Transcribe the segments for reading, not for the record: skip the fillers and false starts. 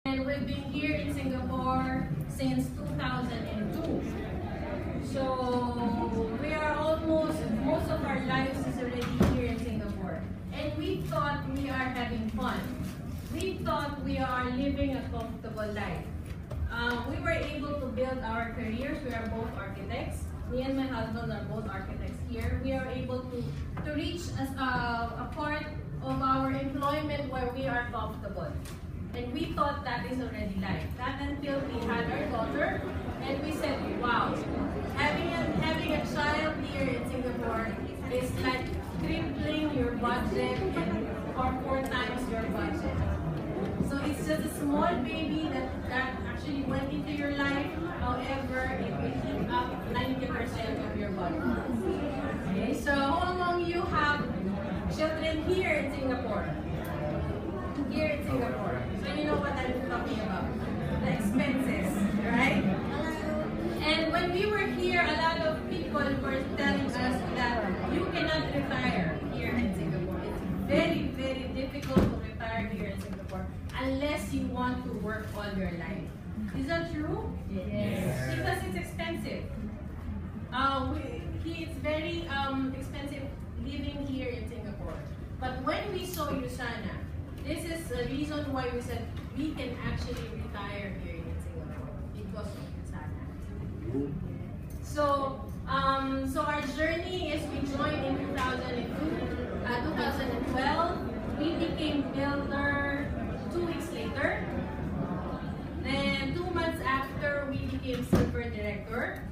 And we've been here in Singapore since 2002. So we are most of our lives is already here in Singapore. And we thought we are having fun. We thought we are living a comfortable life. We were able to build our careers. We are both architects. Me and my husband are both architects here. We are able to reach a part of our employment where we are comfortable. And we thought that is already life. That until we had our daughter, and we said, wow, having a child here in Singapore is like tripling your budget and or 4 times your budget. So it's just a small baby that actually went into your life. However, it will eat up 90% of your budget. Okay, so how long you have children here in Singapore? Here in Singapore. So you know what I'm talking about. The expenses, right? And when we were here, a lot of people were telling us that you cannot retire here in Singapore. It's very, very difficult to retire here in Singapore unless you want to work all your life. Is that true? Yes. Because it's expensive. It's very expensive living here in Singapore. But when we saw Yusana, this is the reason why we said we can actually retire here in Singapore because of Yusana. So, so our journey is we joined in 2012. We became builder 2 weeks later. Then 2 months after, we became silver director.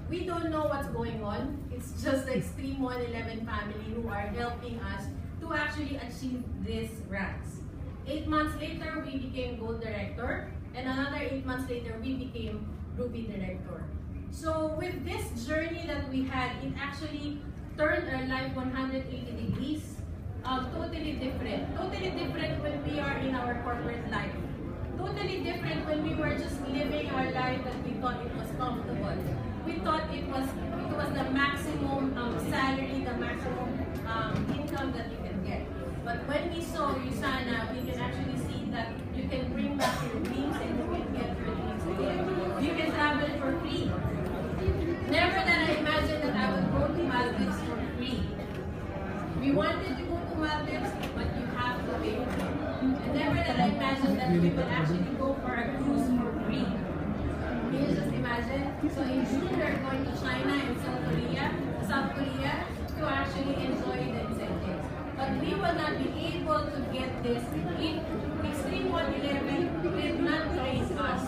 We don't know what's going on. It's just the Xtrm 111 family who are helping us to actually achieve these ranks. 8 months later, we became gold director. And another 8 months later, we became ruby director. So with this journey that we had, it actually turned our life 180 degrees. Totally different. Totally different when we are in our corporate life. Totally different when we were just living our life that we thought it was comfortable. We thought it was the maximum salary, the maximum income that you can get. But when we saw Yusana, we can actually see that you can bring back your dreams and you can get your dreams again. You can travel for free. Never that I imagined that I would go to Maldives for free. We wanted to go to Maldives, but you have to pay for it. And never that I imagined that we would actually go for a cruise for free. Can you just imagine? So in June, we're going to China and South Korea to actually enjoy the incentives. But we will not be able to get this if Xtrm 111 did not train us.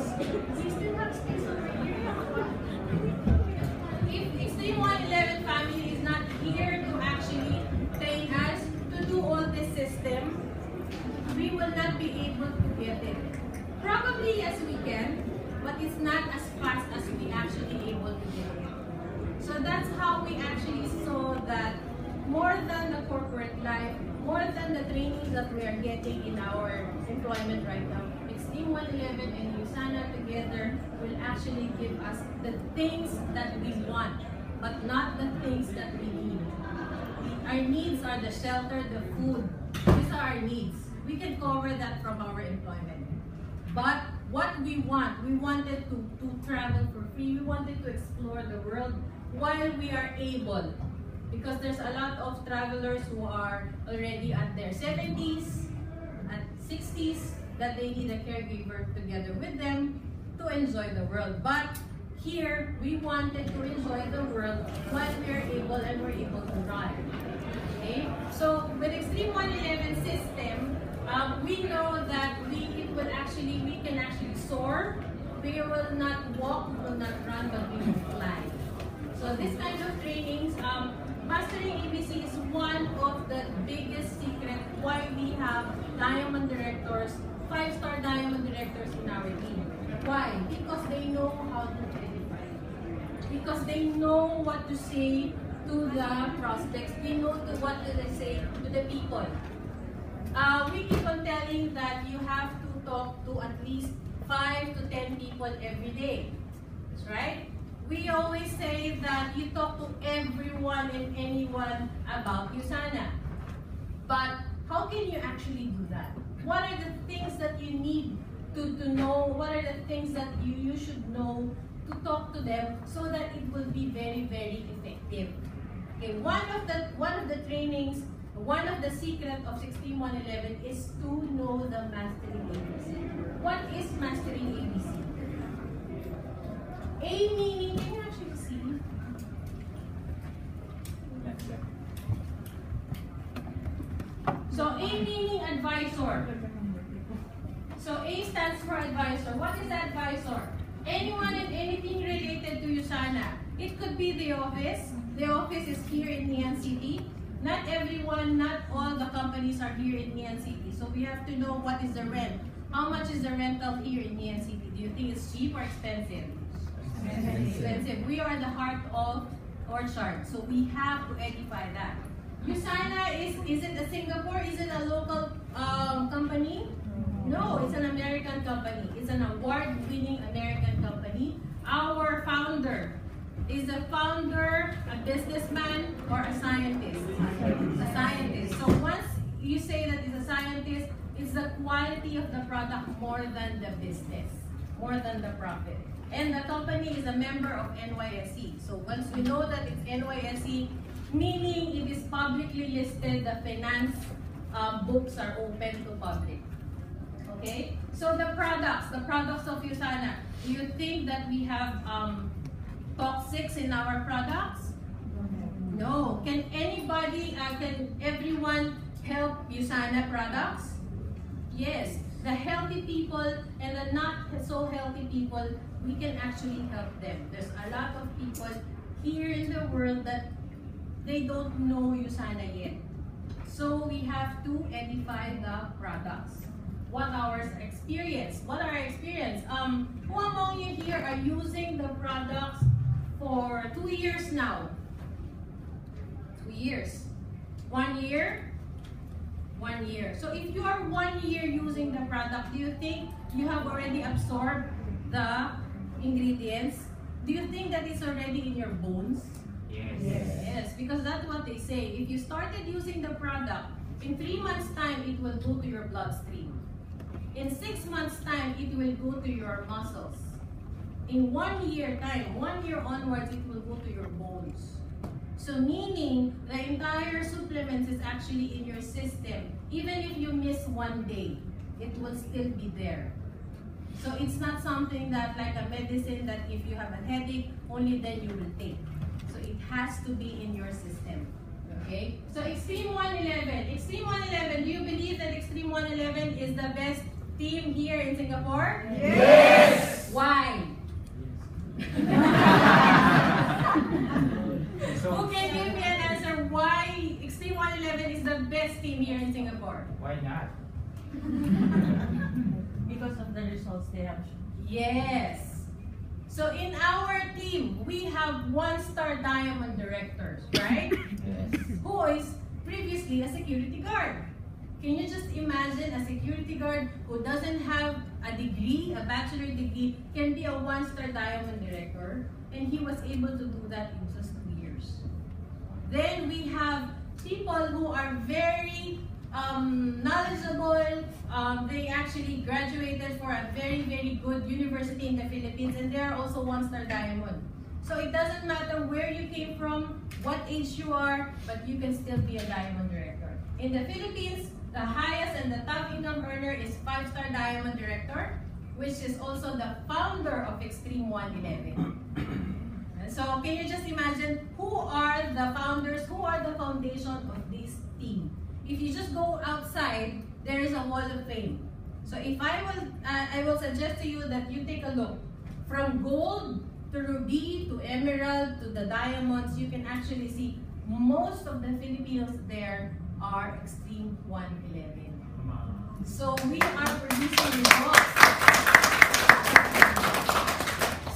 We still have space over here. If Xtrm 111 family is not here to actually train us to do all this system, we will not be able to get it. Probably yes we can, but it's not as fast as we actually able to get it. So that's how we actually saw that more than the corporate life, more than the trainings that we are getting in our employment right now, Xtrm 111 and Yusana together will actually give us the things that we want, but not the things that we need. Our needs are the shelter, the food. These are our needs. We can cover that from our employment. But what we wanted to travel for free. We wanted to explore the world while we are able. Because there's a lot of travelers who are already at their 70s, at 60s, that they need a caregiver together with them to enjoy the world. But here, we wanted to enjoy the world while we are able and we're able to drive. Okay? So with Xtrm 111 system, we know that we can actually soar. We will not walk, we will not run, but we will fly. So this kind of trainings, mastering ABC is one of the biggest secret why we have diamond directors, 5-star diamond directors in our team. Why? Because they know how to edify. Because they know what to say to the prospects. They know what to say to the people. We keep on telling that you have to talk to at least 5 to 10 people every day. That's right? We always say that you talk to everyone and anyone about Yusana. But how can you actually do that? What are the things that you need to know? What are the things that you should know to talk to them so that it will be very, very effective? Okay, one of the trainings, one of the secret of Xtrm 111 is to know the mastering ABC. What is mastering ABC? A meaning, can you actually see? So A meaning advisor. So A stands for advisor. What is advisor? Anyone and anything related to USANA. It could be the office. The office is here in Nian City. Not everyone, not all the companies are here in Nian City. So we have to know what is the rent. How much is the rental here in Nian City? Do you think it's cheap or expensive? Expensive. We are the heart of Orchard. So we have to edify that. USANA is it a Singapore? Is it a local company? No, it's an American company. It's an award-winning American company. Our founder is a founder, a businessman, or a scientist? A scientist. So once you say that it's a scientist, it's the quality of the product more than the business, more than the profit. And the company is a member of NYSE. So once we know that it's NYSE, meaning it is publicly listed, the finance books are open to public. Okay? So the products of USANA, do you think that we have toxics in our products? No. Can anybody, can everyone help USANA products? Yes. The healthy people and the not so healthy people, we can actually help them. There's a lot of people here in the world that they don't know USANA yet. So we have to edify the products. What our experience? What are our experience? Who among you here are using the products for 2 years now? 2 years. 1 year? 1 year. So if you are 1 year using the product, do you think you have already absorbed the ingredients? Do you think that it's already in your bones? Yes. Yes, because that's what they say. If you started using the product, in 3 months' time, it will go to your bloodstream. In 6 months' time, it will go to your muscles. In 1 year time, 1 year onwards, it will go to your bones. So meaning, the entire supplements is actually in your system. Even if you miss 1 day, it will still be there. So it's not something that like a medicine that if you have a headache, only then you will take. So it has to be in your system. Okay? So Xtrm 111. Xtrm 111, do you believe that Xtrm 111 is the best team here in Singapore? Yes! Why? Who can give me an answer why Xtrm 111 is the best team here in Singapore? Why not? Because of the results they have. Yes. So in our team, we have 1-star diamond directors, right? Yes. Who is previously a security guard. Can you just imagine a security guard who doesn't have a degree, a bachelor degree, can be a 1-star diamond director, and he was able to do that in just 2 years. Then we have people who are very knowledgeable. They actually graduated for a very, very good university in the Philippines, and they are also 1-star diamond. So it doesn't matter where you came from, what age you are, but you can still be a diamond director. In the Philippines, the highest and the top income earner is 5-star diamond director, which is also the founder of Xtrm 111. And so can you just imagine who are the founders, who are the foundation of this team? If you just go outside, there is a wall of fame. So if I will suggest to you that you take a look from gold to ruby to emerald to the diamonds. You can actually see most of the Filipinos there are Xtrm 111. So we are producing results.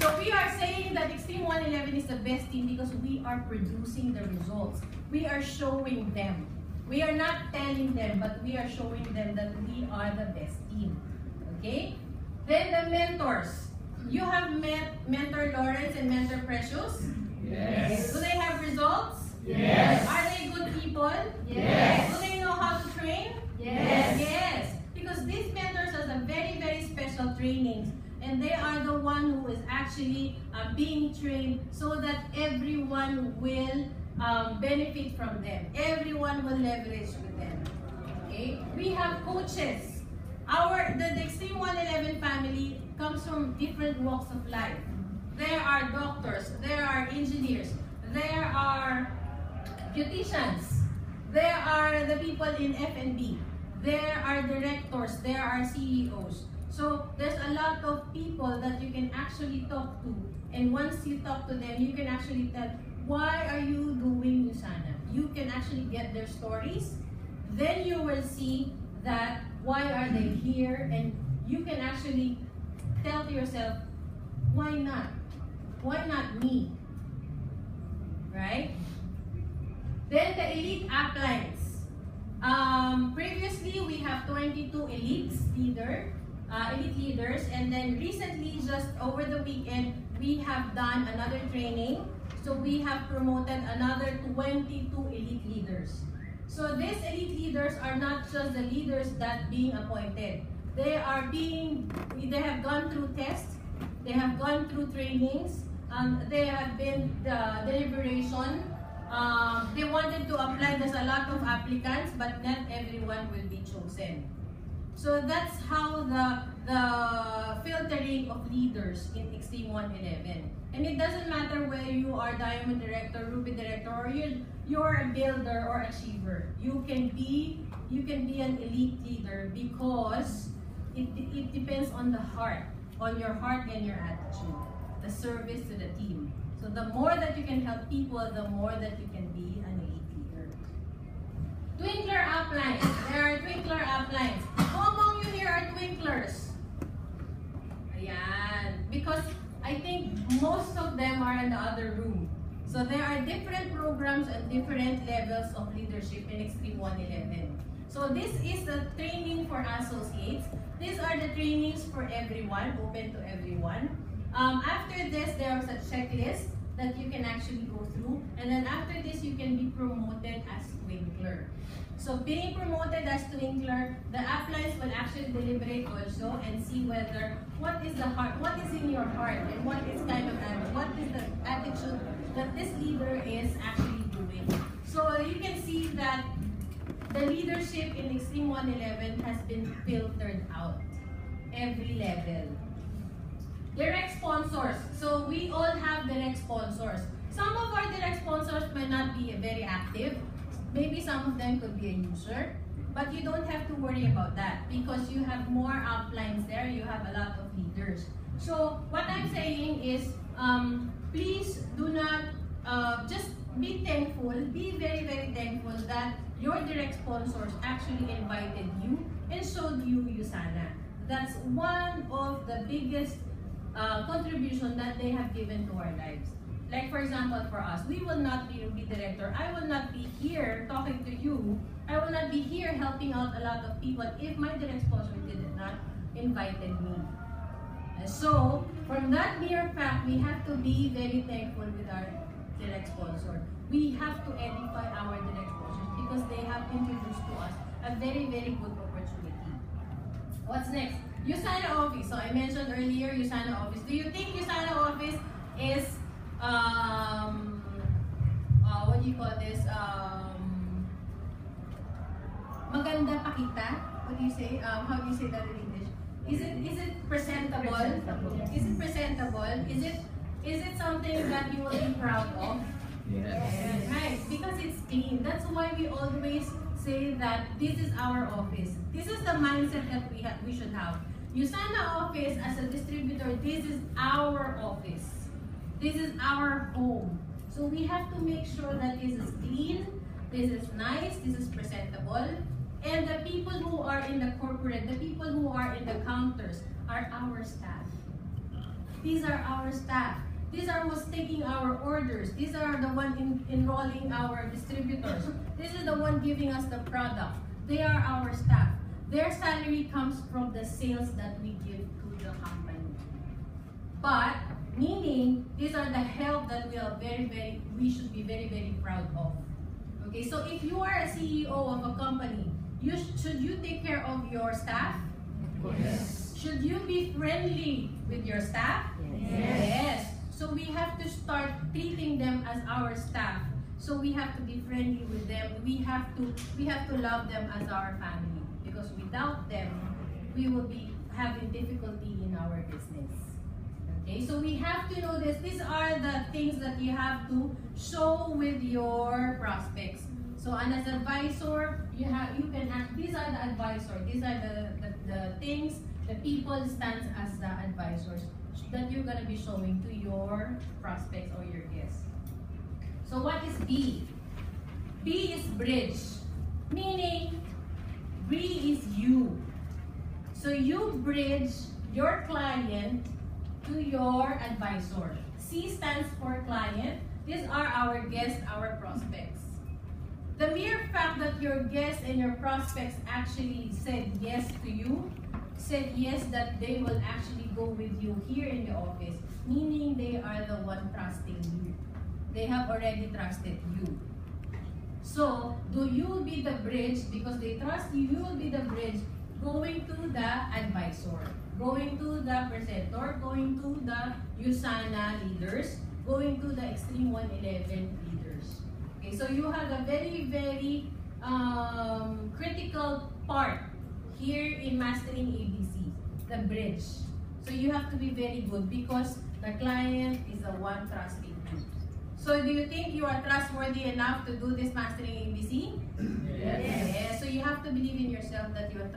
So we are saying that Xtrm 111 is the best team because we are producing the results. We are showing them. We are not telling them, but we are showing them that we are the best team. Okay? Then the mentors. You have met Mentor Lawrence and Mentor Precious? Yes. Do they have results? Yes. Are they good people? Yes. Do they know how to train? Yes. Yes. Because these mentors has a very, very special trainings, and they are the one who is actually being trained so that everyone will benefit from them. Everyone will leverage with them. Okay? We have coaches. The Xtrm 111 family comes from different walks of life. There are doctors, there are engineers, there are beauticians, there are the people in F&B, there are directors, there are CEOs. So there's a lot of people that you can actually talk to, and once you talk to them, you can actually tell, why are you doing Usana? You can actually get their stories. Then you will see that why are they here, and you can actually tell to yourself, why not? Why not me? Right? Then the elite uplines. Previously, we have 22 elite leaders, and then recently, just over the weekend, we have done another training. So we have promoted another 22 elite leaders. So these elite leaders are not just the leaders that being appointed. They have gone through tests, they have gone through trainings, they have been deliberation. They wanted to apply. There's a lot of applicants, but not everyone will be chosen. So that's how the filtering of leaders in Xtrm 111. And it doesn't matter whether you are Diamond Director, Ruby Director, or you're a builder or achiever. You can be an elite leader because it depends on the heart, on your heart and your attitude, the service to the team. So the more that you can help people, the more that you can be an elite leader. Twinkler uplines. There are twinkler uplines. Who among you here are twinklers? Ayan. Because I think most of them are in the other room. So there are different programs and different levels of leadership in Xtrm 111. So this is the training for associates. These are the trainings for everyone, open to everyone. After this, there is a checklist that you can actually go through. And then after this, you can be promoted as twinkler. So being promoted as twinkler, the uplines will actually deliberate also and see whether what is the heart, what is in your heart, and what is what is the attitude that this leader is actually doing. So you can see that the leadership in Xtrm 111 has been filtered out every level. Direct sponsors. So we all have direct sponsors. Some of our direct sponsors may not be very active. Maybe some of them could be a user. But you don't have to worry about that because you have more uplines there. You have a lot of leaders. So what I'm saying is, please do not just be thankful. Be very, very thankful that your direct sponsors actually invited you and showed you Usana. That's one of the biggest contribution that they have given to our lives. Like for example, for us, we will not be Ruby Director. I will not be here talking to you. I will not be here helping out a lot of people if my direct sponsor did not invited me. So, from that mere fact, we have to be very thankful with our direct sponsor. We have to edify our direct sponsors because they have introduced to us a very, very good opportunity. What's next? Usana Office. So I mentioned earlier, Usana Office. Do you think Usana Office is, what do you call this? Maganda pakita? What do you say? How do you say that in English? Is it presentable? Is it presentable? Is it something that you will be proud of? Yes. Right, because it's clean. That's why we always say that this is our office. This is the mindset that we should have. Usana Office as a distributor, this is our office. This is our home. So we have to make sure that this is clean, this is nice, this is presentable. And the people who are in the corporate, the people who are in the counters are our staff. These are our staff. These are who's taking our orders. These are the one enrolling our distributors. This is the one giving us the product. They are our staff. Their salary comes from the sales that we give to the company. But, meaning, these are the help that we should be very, very proud of. Okay, so if you are a CEO of a company, should you take care of your staff? Yes. Should you be friendly with your staff? Yes. So we have to start treating them as our staff. So we have to be friendly with them. We have to love them as our family, because without them, we will be having difficulty in our business. Okay, so we have to know this. These are the things that you have to show with your prospects. So, and as advisor, you can act. These are the advisor. These are the things the people stands as the advisors that you're gonna be showing to your prospects or your guests. So, what is B? B is bridge, meaning B is you. So you bridge your client to your advisor. C stands for client. These are our guests, our prospects. The mere fact that your guests and your prospects actually said yes to you, said yes that they will actually go with you here in the office, meaning they are the one trusting you. They have already trusted you. So, you will be the bridge because they trust you. You will be the bridge going to the advisor, going to the presenter, going to the USANA leaders, going to the Xtrm 111 leaders. Okay, so you have a very, very critical part here in mastering ABC, the bridge. So you have to be very good because the client is the one trusting you. So do you think you are trustworthy enough to do this mastering ABC? Yes. So you have to believe in yourself that you are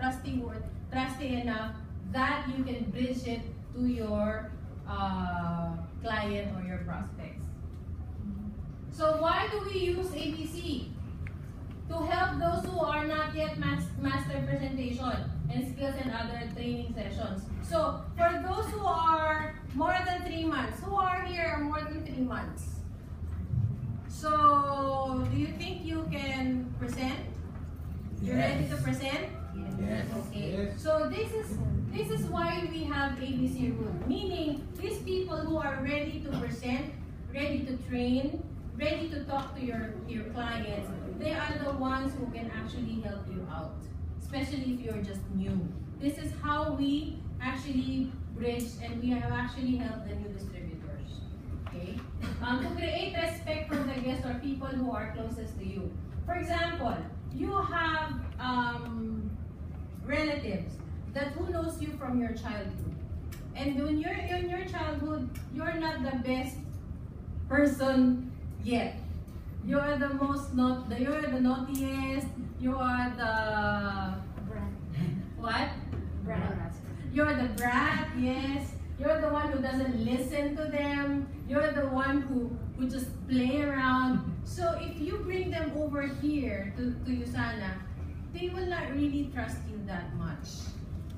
trusting enough that you can bridge it to your client or your prospects. So why do we use ABC? To help those who are not yet master presentation and skills and other training sessions. So for those who are more than 3 months, who are here more than 3 months? So, do you think you can present? You're ready to present? Yes. Okay. Yes. So this is why we have ABC rule. Meaning, these people who are ready to present, ready to train, ready to talk to your clients, they are the ones who can actually help you out. Especially if you're just new. This is how we actually bridge and we have actually helped the new distributors. Okay? To create respect from the guests or people who are closest to you. For example, you have relatives that who knows you from your childhood. And when you're in your childhood, you're not the best person yet. You're the you're the naughtiest, you are the what? Brat. You're the brat, yes. You're the one who doesn't listen to them. You're the one who just play around. So if you bring them over here to USANA, they will not really trust you that much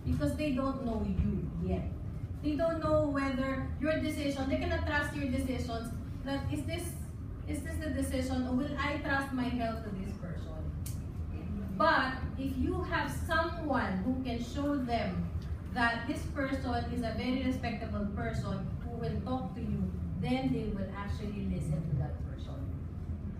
because they don't know you yet. They don't know whether your decision, they cannot trust your decisions. That is this the decision, or will I trust my health to this person? But if you have someone who can show them that this person is a very respectable person who will talk to you, then they will actually listen to that person.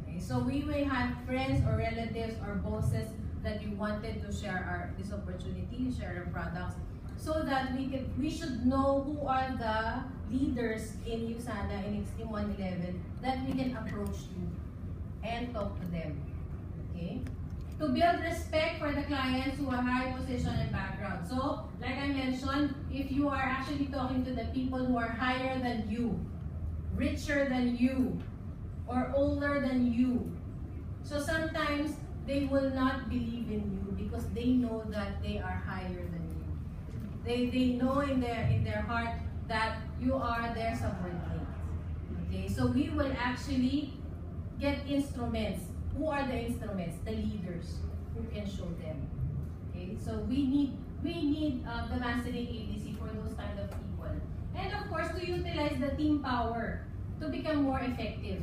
Okay? So we may have friends or relatives or bosses that you wanted to share this opportunity, share our products, so that we should know who are the leaders in USANA in Xtrm 111 that we can approach to and talk to them. Okay? To build respect for the clients who are high position and background. So, like I mentioned, if you are actually talking to the people who are higher than you, richer than you, or older than you, so sometimes they will not believe in you because they know that they are higher than you. They know in their heart that you are their subordinate. Okay, so we will actually get instruments. Who are the instruments? The leaders who can show them. Okay, so we need the mastering ABC for those kind of people, and of course to utilize the team power to become more effective.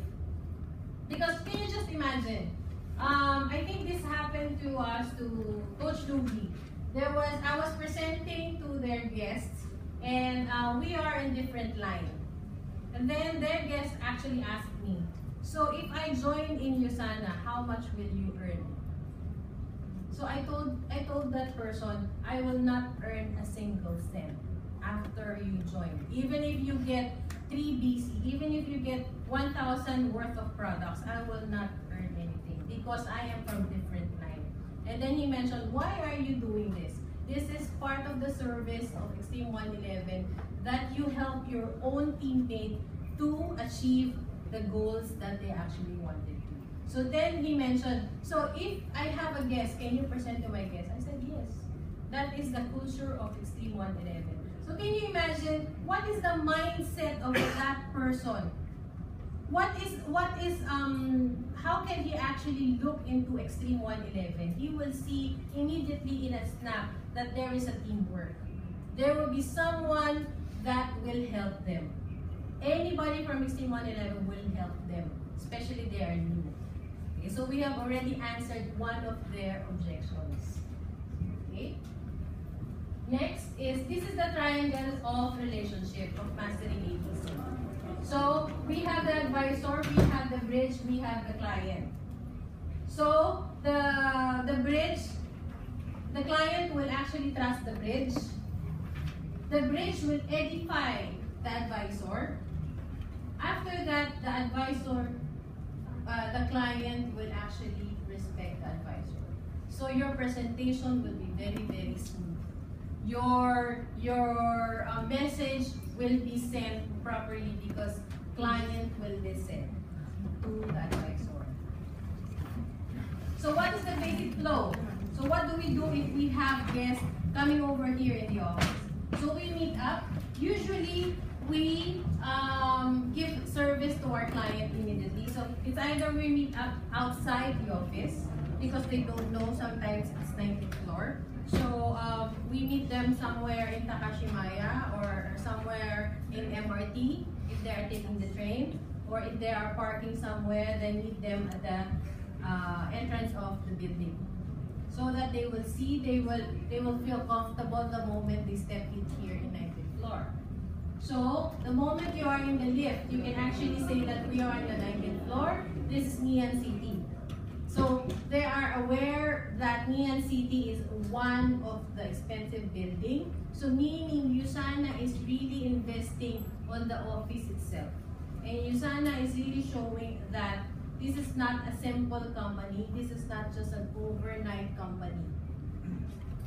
Because can you just imagine? I think this happened to us, to Coach Luby. I was presenting to their guests, and we are in different line. And then their guest actually asked me, so if I join in USANA, how much will you earn? So So I told that person, I will not earn a single cent after you join. Even if you get 3 BC, even if you get 1,000 worth of products, I will not earn anything because I am from different line. And then he mentioned, why are you doing this? This is part of the service of Xtrm 111 that you help your own teammate to achieve the goals that they actually wanted to. So then he mentioned, so if I have a guest, can you present to my guest? I said, yes. That is the culture of Xtrm 111. So can you imagine, what is the mindset of that person? How can he actually look into Xtrm 111? He will see immediately in a snap that there is a teamwork. There will be someone that will help them. Anybody from Xtrm 111 will help them, especially they are new. Okay, so we have already answered one of their objections. Okay. Next is, this is the triangle of relationship of mastering ABC. So we have the advisor, we have the bridge, we have the client. So the bridge, the client will actually trust the bridge. The bridge will edify the advisor. After that, the advisor, the client will actually respect the advisor. So your presentation will be very, very smooth. Your message will be sent properly because client will listen to the advisor. So what is the basic flow? So what do we do if we have guests coming over here in the office? So we meet up. Usually we give service to our client immediately. So it's either we meet up outside the office because they don't know, sometimes it's 19th floor. So we meet them somewhere in Takashimaya or somewhere in MRT if they are taking the train, or if they are parking somewhere, then meet them at the entrance of the building, so that they will see, they will feel comfortable the moment they step in here in 19th floor. So the moment you are in the lift, you can actually say that we are on the 19th floor. This is Nian City. So they are aware that Nian City is one of the expensive building. So meaning Usana is really investing on the office itself. And Usana is really showing that this is not a simple company. This is not just an overnight company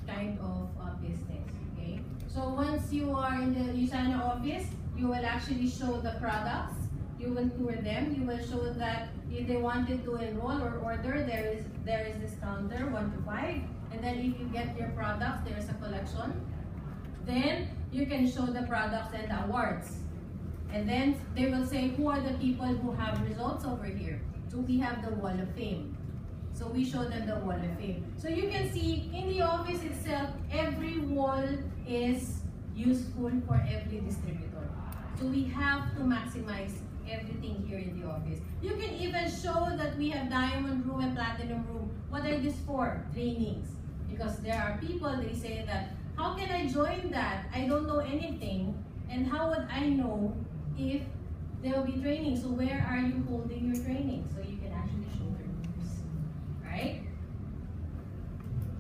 kind of business. Okay. So once you are in the Usana office, you will actually show the products. You will tour them. You will show that if they wanted to enroll or order, there is this counter 1 to 5, and then if you get your products, there is a collection. Then you can show the products and the awards, and then they will say who are the people who have results over here. So we have the wall of fame. So we show them the wall of fame. So you can see in the office itself, every wall is useful for every distributor. So we have to maximize everything here in the office. You can even show that we have diamond room and platinum room. What are these for? Trainings. Because there are people, they say that, how can I join that? I don't know anything. And how would I know if there will be training? So where are you holding your training? So you can actually show your rooms. Right?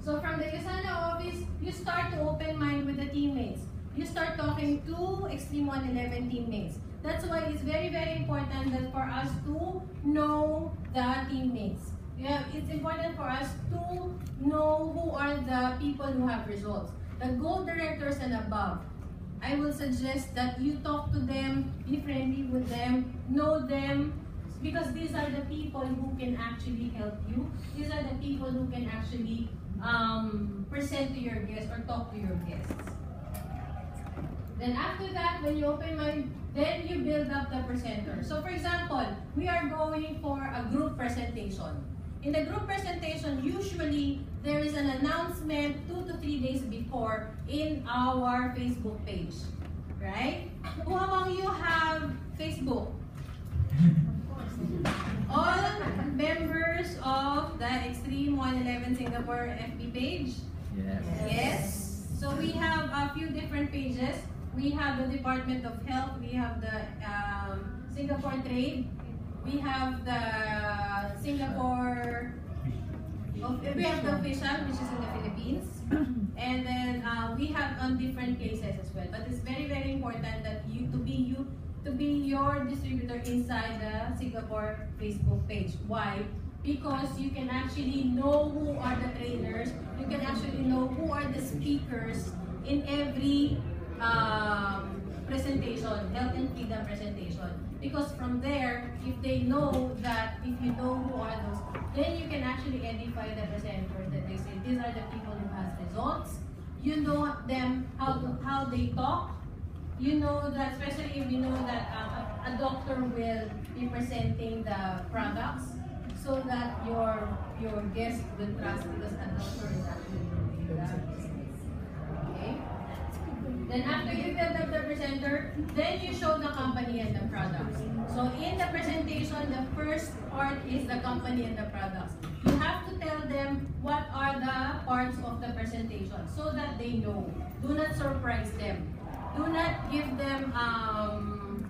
So from the Usana office, you start to open mind with the teammates. You start talking to Xtrm 111 teammates. That's why it's very, very important that for us to know the teammates. Yeah, it's important for us to know who are the people who have results. The goal directors and above, I will suggest that you talk to them, be friendly with them, know them, because these are the people who can actually help you. These are the people who can actually present to your guests or talk to your guests. Then after that, when you open mind, then you build up the presenter. So for example, we are going for a group presentation. In the group presentation, usually there is an announcement 2 to 3 days before in our Facebook page, right? Who among you have Facebook? All members of the Xtrm 111 Singapore FB page? Yes. Yes. So we have a few different pages. We have the Department of Health, we have the Singapore Trade, we have the Singapore We have the official, which is in the Philippines, and then we have on different places as well. But it's very, very important that to be your distributor inside the Singapore Facebook page. Why? Because you can actually know who are the trainers, you can actually know who are the speakers in every presentation, health and freedom presentation. Because from there, if they know that, if you know who are those, then you can actually edify the presenters that they say, these are the people who has results. You know them, how they talk. You know that, especially if you know that a doctor will be presenting the products, so that your guest will trust because a doctor is actually doing the business. Okay? Then after you build up the presenter, then you show the company and the products. So in the presentation, the first part is the company and the products. You have to tell them what are the parts of the presentation so that they know. Do not surprise them. Do not give them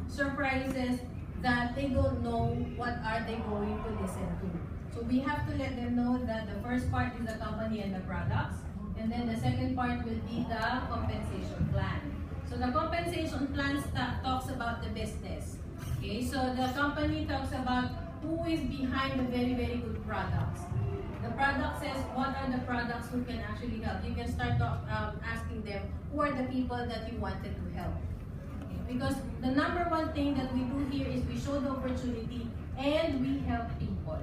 surprises that they don't know what are they going to listen to. So we have to let them know that the first part is the company and the products. And then the second part will be the compensation plan. So the compensation plan talks about the business. Okay, so the company talks about who is behind the very, very good products. The product says what are the products who can actually help. You can start asking them who are the people that you wanted to help. Okay? Because the number one thing that we do here is we show the opportunity and we help people.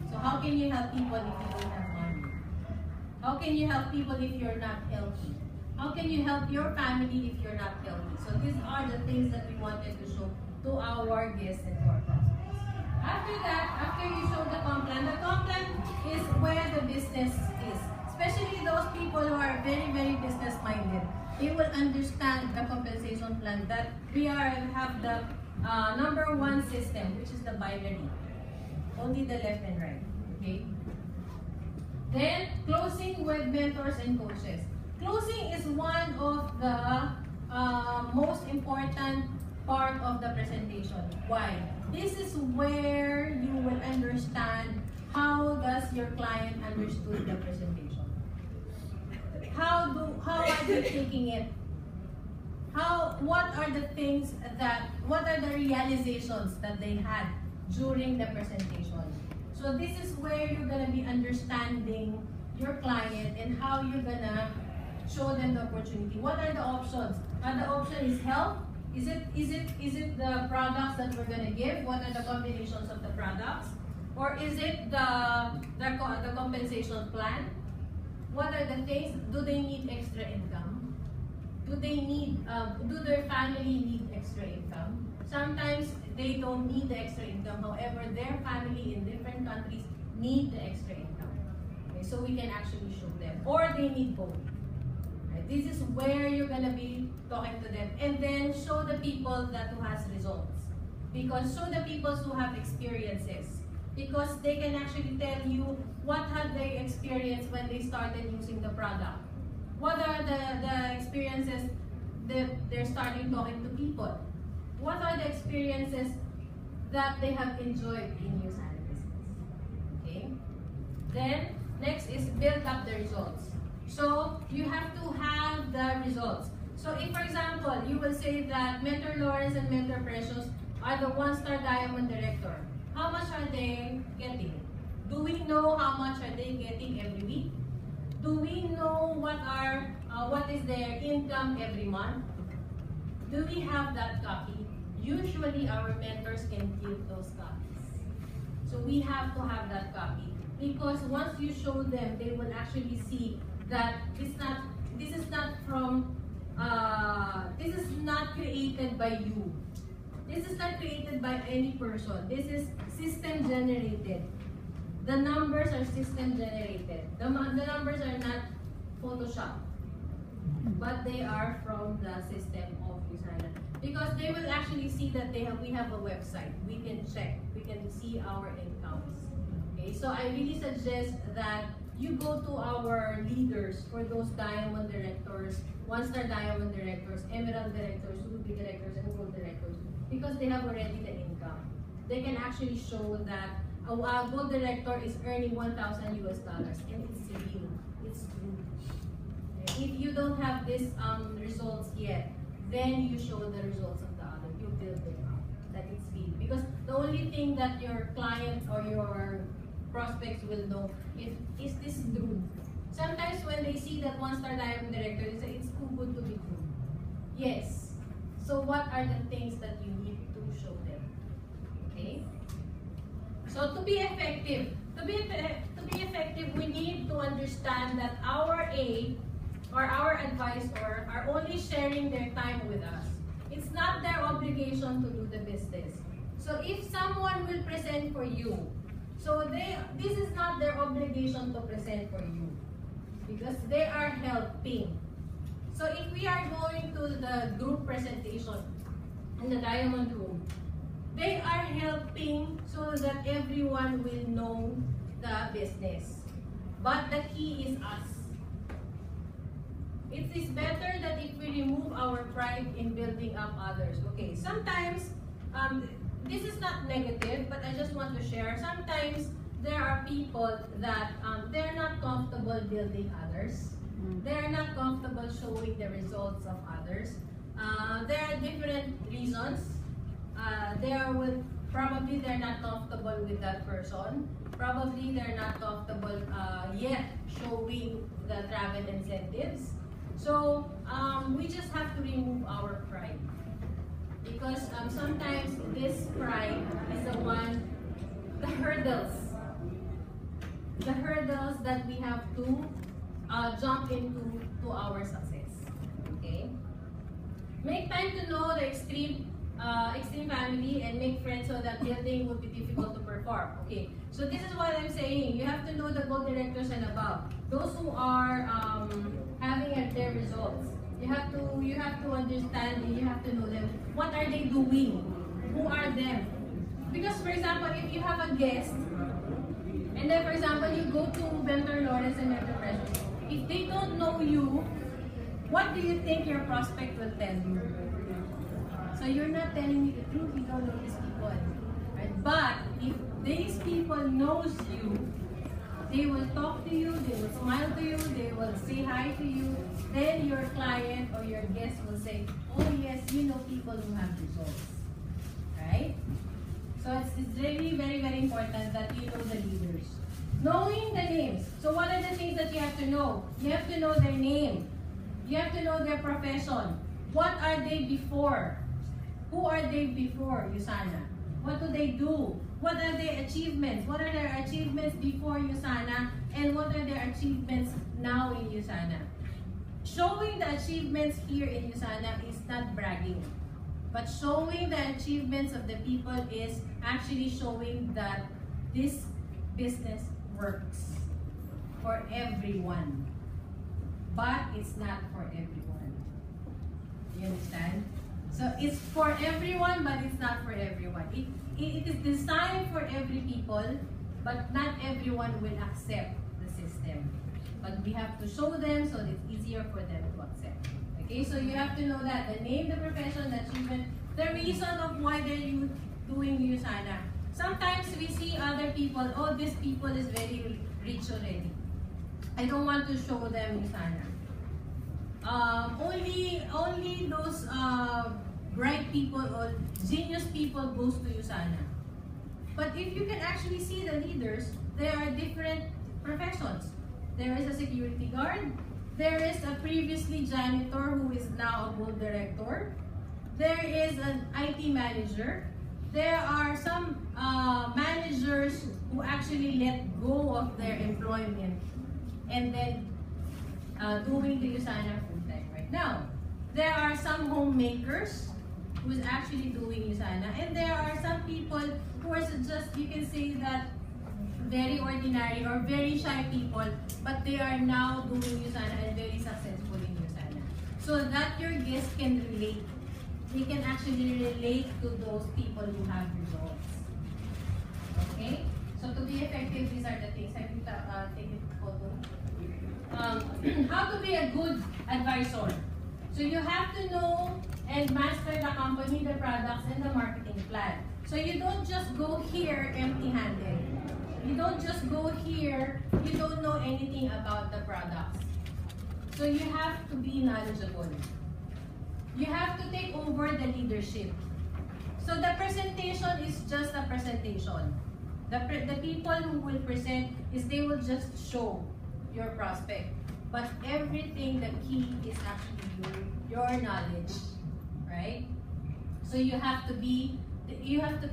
So how can you help people if you don't have money? How can you help people if you're not healthy? How can you help your family if you're not healthy? So these are the things that we wanted to show to our guests and to our prospects. After that, after you show the comp plan is where the business is. Especially those people who are very, very business minded. They will understand the compensation plan that we have the number one system, which is the binary. Only the left and right. Okay? Then, closing with mentors and coaches. Closing is one of the most important part of the presentation. Why? This is where you will understand how does your client understood the presentation. How are they taking it? What are the things what are the realizations that they had during the presentation? So this is where you're gonna be understanding your client and how you're gonna show them the opportunity. What are the options? The option is health. Is it the products that we're gonna give? What are the combinations of the products? Or is it the compensation plan? What are the things? Do they need extra income? Do their family need extra income? Sometimes they don't need the extra income. However, their family in different countries need the extra income. Okay, so we can actually show them. Or they need both. Right? This is where you're gonna be talking to them. And then show the people who has results. Because show the people who have experiences. Because they can actually tell you what have they experienced when they started using the product. What are the experiences that they're starting talking to people? What are the experiences that they have enjoyed in your side business? Okay. Then next is build up the results. So you have to have the results. So if, for example, you will say that Mentor Lawrence and Mentor Precious are the one-star diamond director. How much are they getting? Do we know how much are they getting every week? Do we know what is their income every month? Do we have that copy? Usually our mentors can give those copies. So we have to have that copy. Because once you show them, they will actually see that this is not created by you. This is not created by any person. This is system generated. The numbers are system generated. The numbers are not Photoshop, but they are from the system of Designer. Because they will actually see that we have a website. We can check. We can see our incomes. Okay, so I really suggest that you go to our leaders for those diamond directors, one-star diamond directors, emerald directors, ruby directors, and gold directors, because they have already the income. They can actually show that a gold director is earning $1,000 US, and it's real, it's true. If you don't have these results yet, then you show the results of the other. You build them up, that it's real. Because the only thing that your client or your prospects will know is this true. Sometimes when they see that one-star diamond director, they say it's too good to be true. Yes. So what are the things that you need to show them? Okay. So to be effective, we need to understand that our A or our advisor are only sharing their time with us. It's not their obligation to do the business. So if someone will present for you, so this is not their obligation to present for you because they are helping. So if we are going to the group presentation in the diamond room, they are helping so that everyone will know the business. But the key is us. It is better that if we remove our pride in building up others. Okay, sometimes, this is not negative, but I just want to share. Sometimes there are people that they're not comfortable building others. They're not comfortable showing the results of others. There are different reasons. Probably they're not comfortable with that person. Probably they're not comfortable yet showing the travel incentives. So we just have to remove our pride. Because sometimes this pride is the hurdles that we have to jump into our success. Okay? Make time to know the extreme family and make friends so that building will be difficult to perform. Okay, so this is what I'm saying. You have to know the gold directors and above. Those who are having their results. You have to understand and you have to know them. What are they doing? Who are them? Because for example, if you have a guest, and then for example you go to Mentor Lawrence and Mentor Precious, if they don't know you, what do you think your prospect will tell you? So you're not telling me the truth, you don't know these people. Right? But if these people knows you, they will talk to you, they will smile to you, they will say hi to you, then your client or your guest will say, oh yes, you know people who have results. Right? So it's really very, very important that you know the leaders. Knowing the names. So what are the things that you have to know? You have to know their name. You have to know their profession. What are they before? Who are they before USANA? What do they do? What are their achievements? What are their achievements before USANA? And what are their achievements now in USANA? Showing the achievements here in USANA is not bragging. But showing the achievements of the people is actually showing that this business works for everyone. But it's not for everyone. You understand? So it's for everyone, but it's not for everyone. It is designed for every people, but not everyone will accept the system. But we have to show them so that it's easier for them to accept. Okay, so you have to know that the name, the profession, the achievement, the reason of why they're doing USANA. Sometimes we see other people, oh, this people is very rich already. I don't want to show them USANA. Only those bright people or genius people goes to USANA. But if you can actually see the leaders, there are different professions. There is a security guard. There is a previously janitor who is now a board director. There is an IT manager. There are some managers who actually let go of their employment and then doing the USANA full-time right now. There are some homemakers who is actually doing USANA, and there are some people who are just, you can say that, very ordinary or very shy people, but they are now doing USANA and very successful in USANA. So that your guests can relate. They can actually relate to those people who have results. Okay? So to be effective, these are the things. Have you taken a photo? How to be a good advisor. So you have to know and master the company, the products, and the marketing plan. So you don't just go here empty-handed. You don't just go here, you don't know anything about the products. So you have to be knowledgeable. You have to take over the leadership. So the presentation is just a presentation. The people who will present is they will just show your prospect. But everything, the key is actually your knowledge, right? So you have to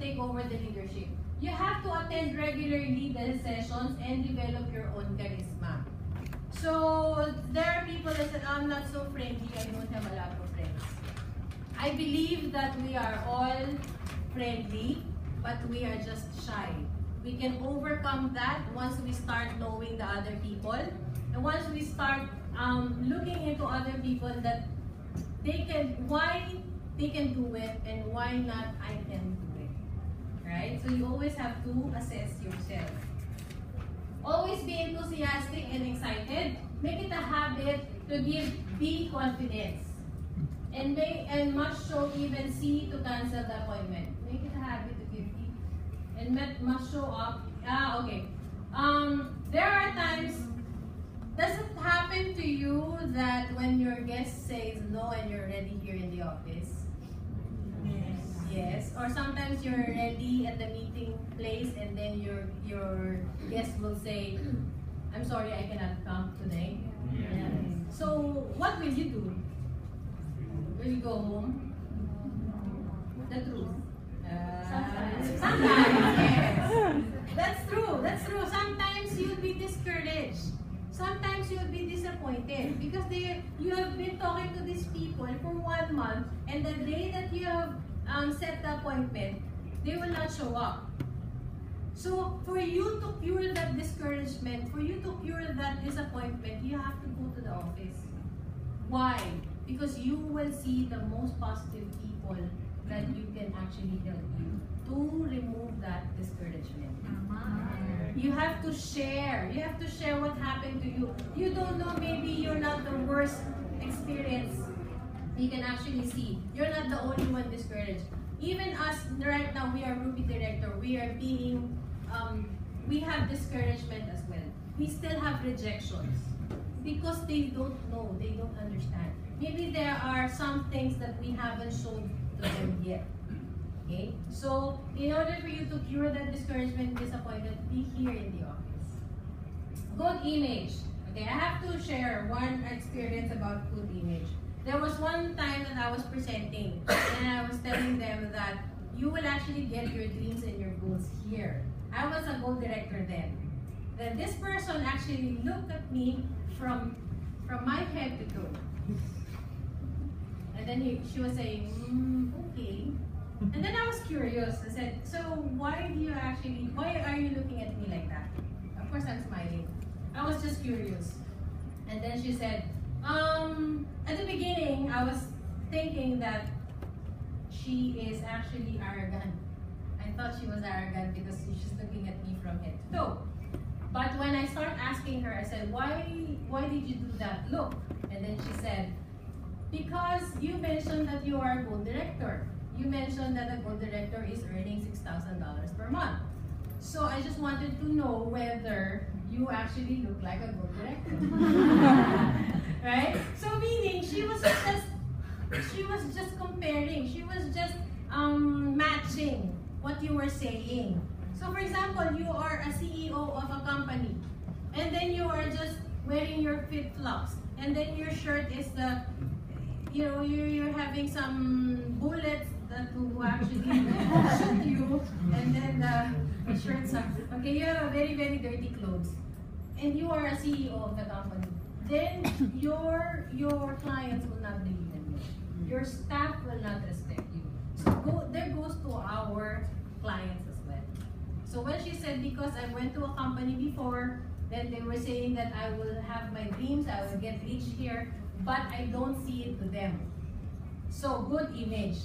take over the leadership. You have to attend regularly the sessions and develop your own charisma. So there are people that said, I'm not so friendly, I don't have a lot of friends. I believe that we are all friendly, but we are just shy. We can overcome that once we start knowing the other people, and once we start looking into other people that why they can do it and why not I can do it. Right? So you always have to assess yourself. Always be enthusiastic and excited. Make it a habit to be confidence. And must show even C to cancel the appointment. Make it a habit to give B. And must show up. Okay. There are times, does it happen to you that when your guest says no and you're already here in the office? Yes. Or sometimes you're ready at the meeting place and then your guest will say, I'm sorry, I cannot come today. Yes. So what will you do? Will you go home? The truth. Sometimes, yes. That's true. Sometimes you'll be discouraged. Sometimes you'll be disappointed because you have been talking to these people for 1 month, and the day that you have set the appointment, they will not show up. So for you to cure that discouragement, for you to cure that disappointment, you have to go to the office. Why? Because you will see the most positive people that you can actually help you to remove that discouragement. You have to share. You have to share what happened to you. You don't know, maybe you're not the worst experience. You can actually see. You're not the only one discouraged. Even us right now, we are Ruby Director. We are being, we have discouragement as well. We still have rejections because they don't know, they don't understand. Maybe there are some things that we haven't shown to them yet. Okay? So, in order for you to cure that discouragement, disappointment, be here in the office. Good image. Okay, I have to share one experience about good image. There was one time that I was presenting and I was telling them that you will actually get your dreams and your goals here. I was a goal director then. Then this person actually looked at me from my head to toe. And then she was saying, okay. And then I was curious. I said, so why are you looking at me like that? Of course I'm smiling. I was just curious. And then she said, at the beginning, I was thinking that she is actually arrogant. I thought she was arrogant because she's looking at me from head to toe. But when I started asking her, I said, why did you do that look? And then she said, because you mentioned that you are a goal director. You mentioned that a goal director is earning $6,000 per month. So I just wanted to know whether you actually look like a goal director. Right? So meaning she was just comparing. She was just matching what you were saying. So for example, you are a CEO of a company, and then you are just wearing your flip-flops, and then your shirt is you're having some bullets that will actually shoot you, and then the shirts are, okay, you have a very, very dirty clothes, and you are a CEO of the company, then your clients will not believe in you. Your staff will not respect you. So there goes to our clients as well. So when she said, because I went to a company before, then they were saying that I will have my dreams, I will get rich here, but I don't see it to them. So good image.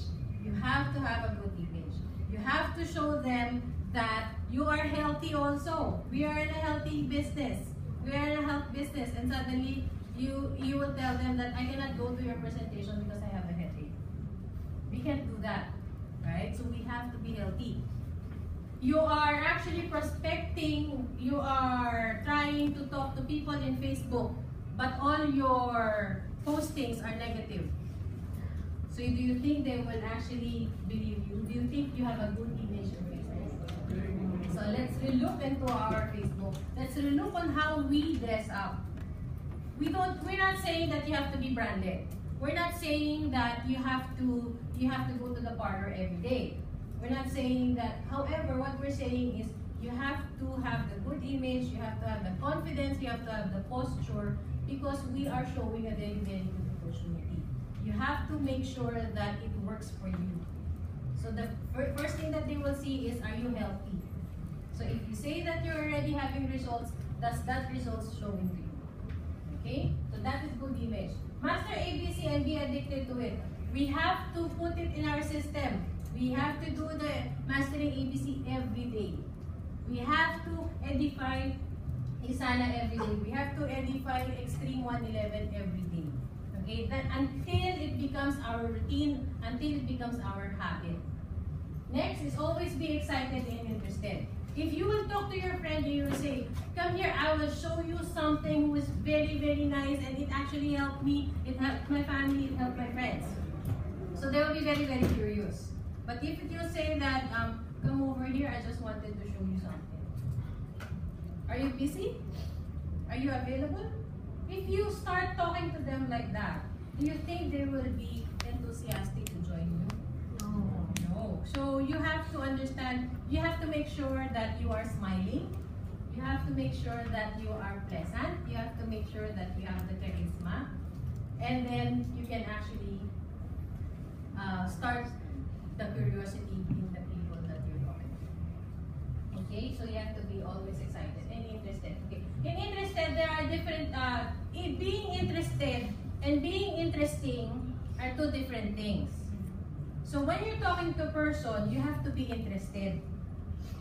You have to have a good image. You have to show them that you are healthy also. We are in a healthy business. We are in a health business, and suddenly you will tell them that I cannot go to your presentation because I have a headache. can't do that, right? So we have to be healthy. You are actually prospecting, you are trying to talk to people in Facebook, but all your postings are negative. So do you think they will actually believe you? Do you think you have a good image on Facebook? So let's relook into our Facebook. Let's relook on how we dress up. We're not saying that you have to be branded. We're not saying that you have to go to the parlor every day. We're not saying that. However, what we're saying is you have to have the good image, you have to have the confidence, you have to have the posture, because we are showing a very, very good opportunity. You have to make sure that it works for you. So the first thing that they will see is, are you healthy? So if you say that you're already having results, does that results showing to you? Okay? So that is good image. Master ABC and be addicted to it. We have to put it in our system. We have to do the mastering ABC every day. We have to edify Isana every day. We have to edify Xtrm 111 every day. Okay? That until it becomes our routine, until it becomes our habit. Next is always be excited and interested. If you will talk to your friend and you will say, come here, I will show you something who is very, very nice, and it actually helped me, it helped my family, it helped my friends. So they will be very, very curious. But if you say that, come over here, I just wanted to show you something. Are you busy? Are you available? If you start talking to them like that, do you think they will be enthusiastic to join you? No. So you have to understand, you have to make sure that you are smiling. You have to make sure that you are pleasant. You have to make sure that you have the charisma. And then you can actually start the curiosity in the people that you're talking to. Okay, so you have to be always excited and interested. Okay, in interested, there are different. Being interested and being interesting are two different things. So when you're talking to a person, you have to be interested.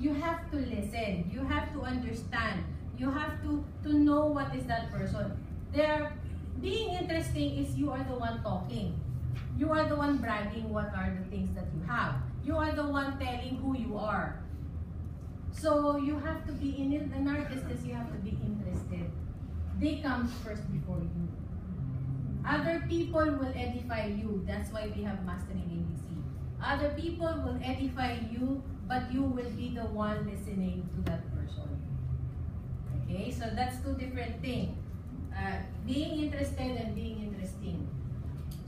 You have to listen. You have to understand. You have to know what is that person. Being interesting is you are the one talking. You are the one bragging what are the things that you have. You are the one telling who you are. So you have to be in our business, you have to be interested. They come first before you. Other people will edify you. That's why we have Mastering ABC. Other people will edify you, but you will be the one listening to that person. Okay, so that's two different things. Being interested and being interesting.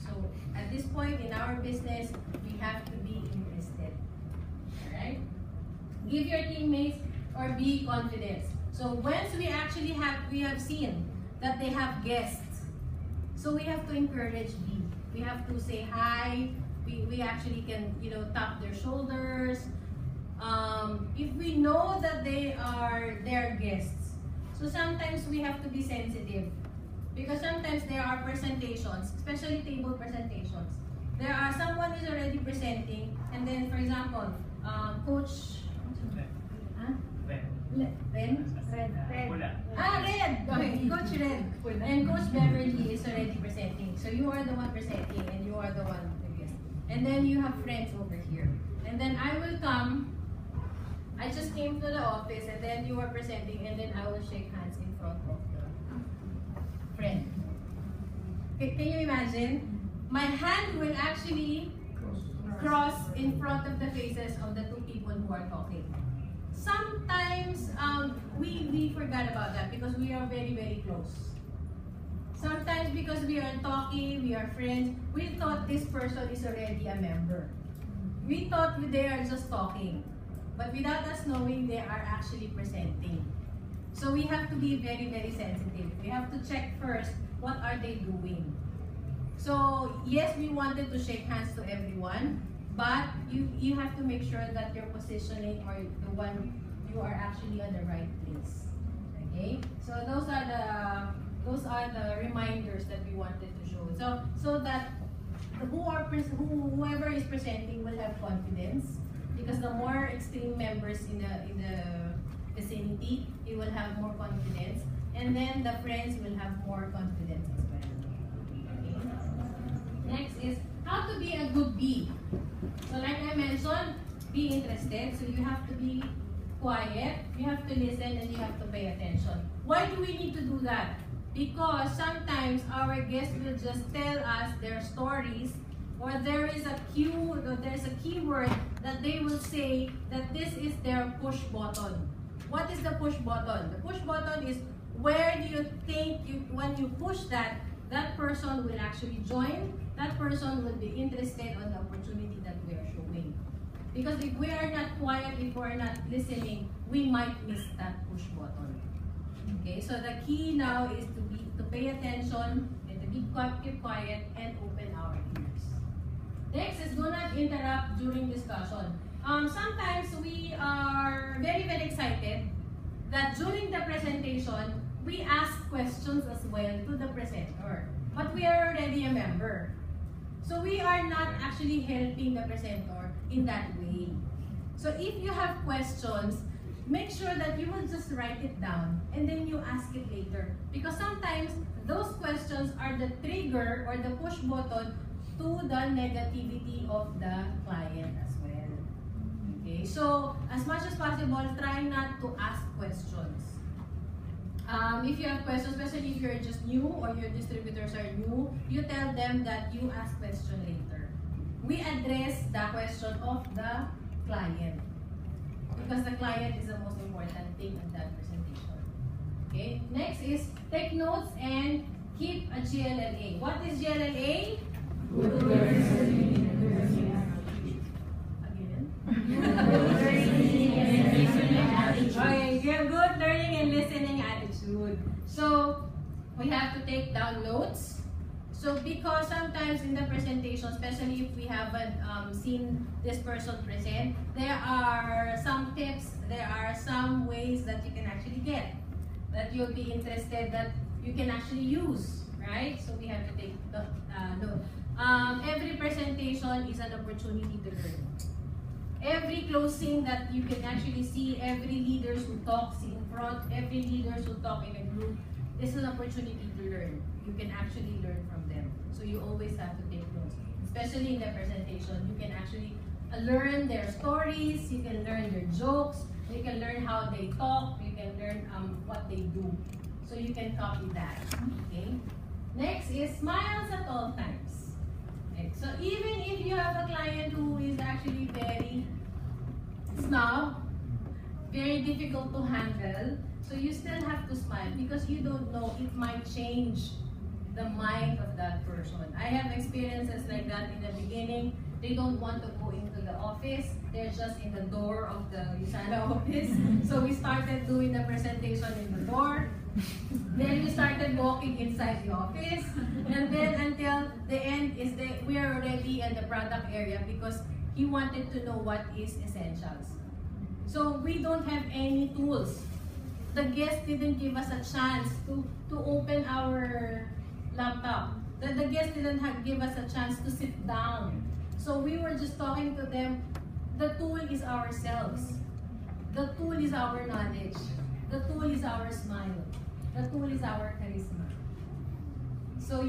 So at this point in our business, we have to be interested. Alright? Give your teammates or be confident. So once we have seen that they have guests, so we have to encourage B. We have to say hi. We actually can, tap their shoulders. If we know that they are their guests, so sometimes we have to be sensitive. Because sometimes there are presentations, especially table presentations. There are someone is already presenting, and then, for example, Coach Red. Okay, Coach Red. And Coach Beverly is already presenting. So you are the one presenting, and you are the one the guest. And then you have friends over here. And then I will come. I just came to the office, and then you are presenting, and then I will shake hands in front of the friend. Okay, can you imagine? My hand will actually cross in front of the faces of the two people who are talking. Sometimes we forgot about that because we are very, very close. Sometimes because we are talking, we are friends, we thought this person is already a member. We thought they are just talking. But without us knowing, they are actually presenting. So we have to be very, very sensitive. We have to check first, what are they doing? So yes, we wanted to shake hands to everyone, but you have to make sure that your positioning or the one you are actually on the right place. Okay? So those are the reminders that we wanted to show. So that whoever is presenting will have confidence, because the more extreme members in the vicinity, it will have more confidence, and then the friends will have more confidence as well. Okay. Next is how to be a good bee. So like I mentioned, be interested. So you have to be quiet, you have to listen, and you have to pay attention. Why do we need to do that? Because sometimes our guests will just tell us their stories, or there is a cue, or there's a keyword that they will say that this is their push button. What is the push button? The push button is where do you think when you push that, that person will actually join, that person will be interested on the opportunity that we are showing. Because if we are not quiet, if we are not listening, we might miss that push button. Okay, so the key now is to pay attention and to keep quiet and open our ears. Next is do not interrupt during discussion. Sometimes we are very, very excited that during the presentation, we ask questions as well to the presenter. But we are already a member. So we are not actually helping the presenter in that way. So if you have questions, make sure that you will just write it down and then you ask it later. Because sometimes those questions are the trigger or the push button to the negativity of the client as well. Okay, so as much as possible, try not to ask questions. If you have questions, especially if you're just new or your distributors are new, you tell them that you ask question later. We address the question of the client because the client is the most important thing in that presentation. Okay. Next is take notes and keep a GLLA. What is GLLA? Good listening. Okay, good learning and listening attitude. So we have to take down notes. So because sometimes in the presentation, especially if we haven't seen this person present, there are some tips, there are some ways that you can actually get, that you'll be interested, that you can actually use, right? So we have to take the note. Every presentation is an opportunity to learn. Every closing that you can actually see, every leaders who talks in front, every leaders who talk in a group, is an opportunity to learn. You can actually learn from them. So you always have to take notes. Especially in the presentation, you can actually learn their stories, you can learn their jokes, you can learn how they talk, you can learn what they do. So you can copy that. Okay. Next is smiles at all times. Okay. So even if you have a client who is actually very snob, very difficult to handle, so you still have to smile because you don't know, it might change the mind of that person. I have experiences like that in the beginning. They don't want to go into the office. They're just in the door of the USANA office. So we started doing the presentation in the door. Then we started walking inside the office. And then until the end is we are already in the product area because he wanted to know what is essentials. So we don't have any tools. The guest didn't give us a chance to open our laptop. The guest didn't give us a chance to sit down. So we were just talking to them. The tool is ourselves. The tool is our knowledge. The tool is our smile. The tool is our charisma. So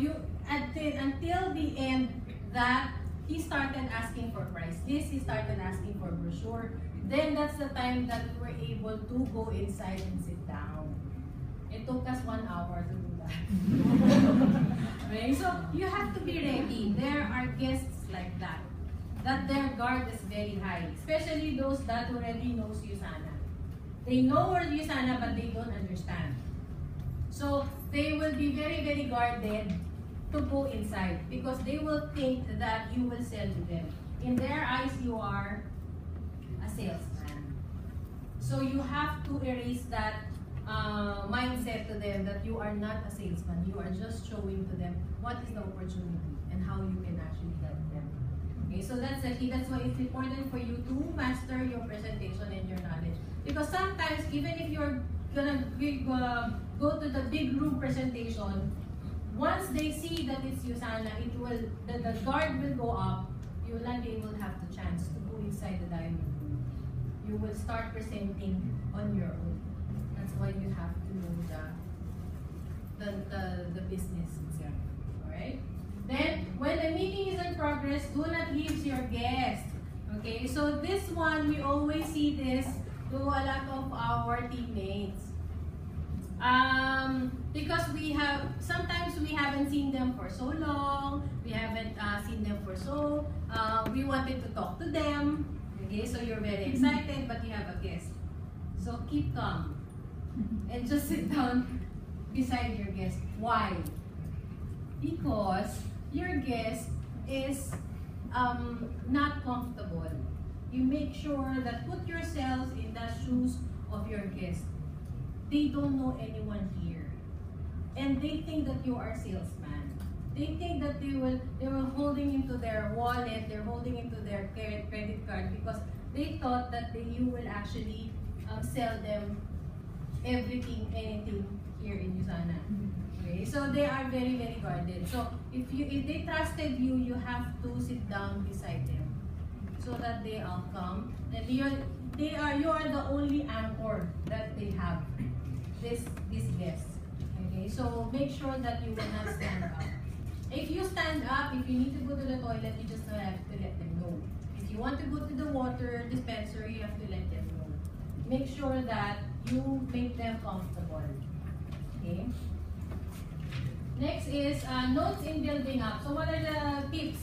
until the end that he started asking for price list, he started asking for brochure, then that's the time that we were able to go inside and sit down. It took us 1 hour to do that. Okay, so you have to be ready. There are guests like that their guard is very high, especially those that already knows USANA. They know USANA, but they don't understand. So they will be very, very guarded to go inside because they will think that you will sell to them. In their eyes, you are a salesman. So you have to erase that mindset to them that you are not a salesman. You are just showing to them what is the opportunity and how you can actually help them. Okay, so that's the key. That's why it's important for you to master your presentation and your knowledge. Because sometimes, even if you're gonna go to the big room presentation, once they see that it's USANA, the guard will go up. You will not be able to have the chance to go inside the dining room. You will start presenting on your own. That's why you have to know the business itself. Alright? Then, when the meeting is in progress, do not leave your guest. Okay, so this one, we always see this to a lot of our teammates. Because sometimes we haven't seen them for so long, we haven't seen them for we wanted to talk to them. Okay, so you're very excited, but you have a guest. So keep calm and just sit down beside your guest. Why? Because your guest is not comfortable. You make sure that put yourselves in the shoes of your guest. They don't know anyone here, and they think that you are a salesman. They think that they were holding into their wallet, they're holding into their credit card because they thought that you will actually sell them everything, anything here in Usana. Okay, so they are very, very guarded. So if they trusted you, you have to sit down beside them so that they all come. And you are the only anchor that they have. These guests. Okay, so make sure that you will not stand up. If you stand up, if you need to go to the toilet, you just have to let them know. If you want to go to the water dispenser, you have to let them know. Make sure that you make them comfortable. Okay. Next is notes in building up. So what are the tips?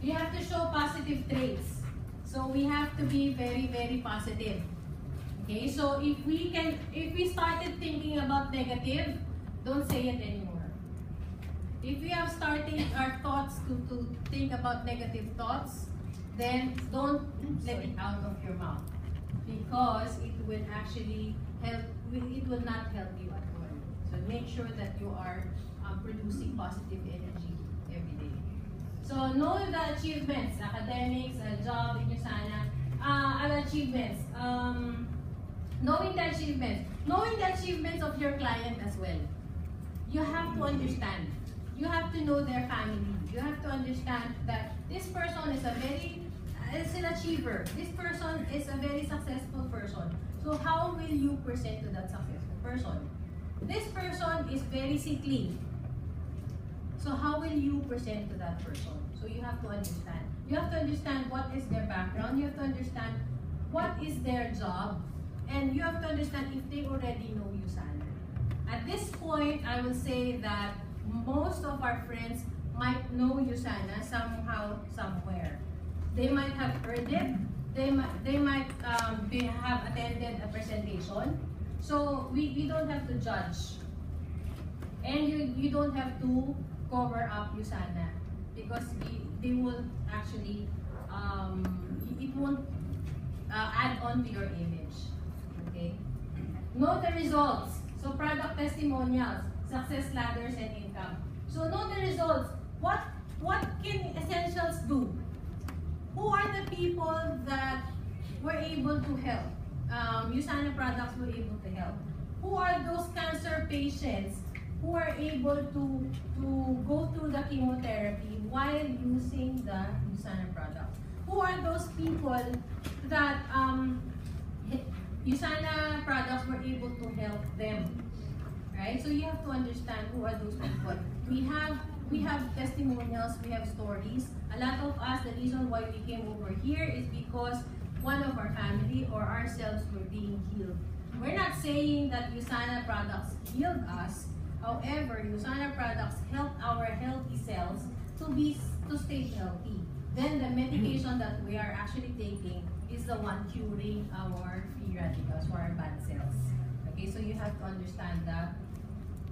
You have to show positive traits. So we have to be very, very positive. Okay, so if we started thinking about negative, don't say it anymore. If we have started our thoughts to think about negative thoughts, then don't let it out of your mouth because it will actually it will not help you at all. So make sure that you are producing positive energy every day. So know the achievements, academics, job, in Usana, other achievements. Knowing the achievements of your client as well. You have to understand. You have to know their family. You have to understand that this person is an achiever. This person is a very successful person. So how will you present to that successful person? This person is very sickly. So how will you present to that person? So you have to understand. You have to understand what is their background. You have to understand what is their job. And you have to understand if they already know Usana. At this point, I will say that most of our friends might know Usana somehow, somewhere. They might have heard it. They might have attended a presentation. So we don't have to judge. And you don't have to cover up Usana because they will actually, it won't add on to your image. Okay. Know the results. So product testimonials, success ladders, and income. So know the results. What can Essentials do? Who are the people that were able to help? Usana products were able to help. Who are those cancer patients who are able to go through the chemotherapy while using the Usana products? Who are those people that Usana products were able to help them, right? So you have to understand who are those people. We have testimonials, we have stories. A lot of us, the reason why we came over here is because one of our family or ourselves were being healed. We're not saying that Usana products healed us. However, Usana products help our healthy cells to stay healthy. Then the medication that we are actually taking is the one curing our free radicals or our bad cells. Okay, so you have to understand the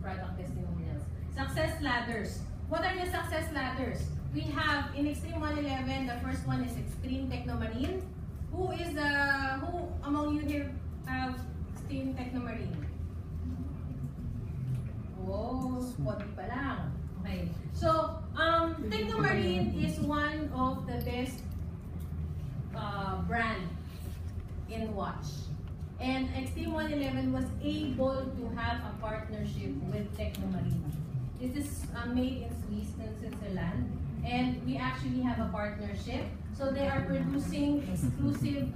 product testimonials. Success ladders. What are the success ladders? We have in Xtrm 111, the first one is Xtrm Technomarine. Who among you here have Xtrm Technomarine? Oh, konti pa lang. Okay. So, Technomarine is one of the best brand in watch. And Xtrm 111 was able to have a partnership with Technomarine. This is made in Switzerland. And we actually have a partnership. So they are producing exclusive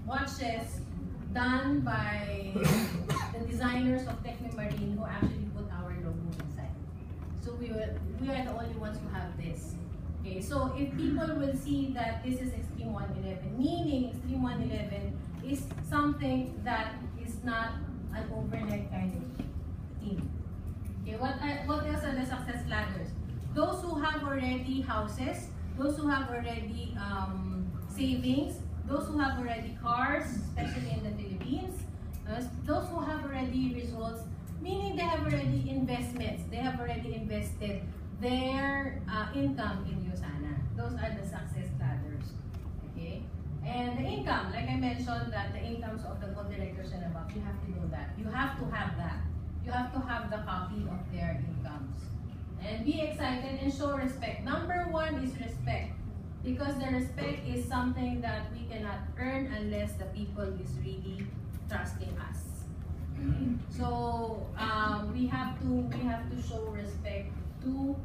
watches done by the designers of Technomarine who actually put our logo inside. So we are the only ones who have this. Okay, so if people will see that this is Xtrm 111, meaning Xtrm 111 is something that is not an overnight kind of team. Okay, what else are the success ladders? Those who have already houses, those who have already savings, those who have already cars, especially in the Philippines, those who have already results, meaning they have already investments, they have already invested their income in Yosana. Those are the success ladders. Okay? And the income, like I mentioned, that the incomes of the board directors and above, you have to know that. You have to have that. You have to have the copy of their incomes. And be excited and show respect. Number one is respect. Because the respect is something that we cannot earn unless the people is really trusting us. Okay? So we have to show respect to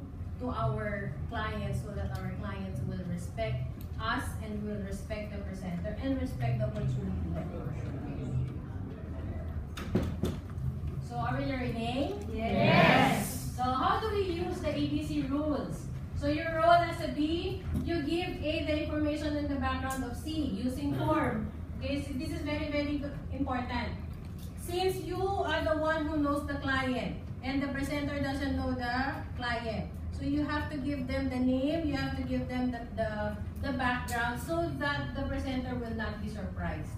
our clients so that our clients will respect us and will respect the presenter and respect the opportunity that we're showing. So are we learning? Yes. So how do we use the ABC rules? So your role as a B, you give A the information in the background of C using form. Okay, so this is very, very important. Since you are the one who knows the client and the presenter doesn't know the client, so you have to give them the name, you have to give them the background so that the presenter will not be surprised.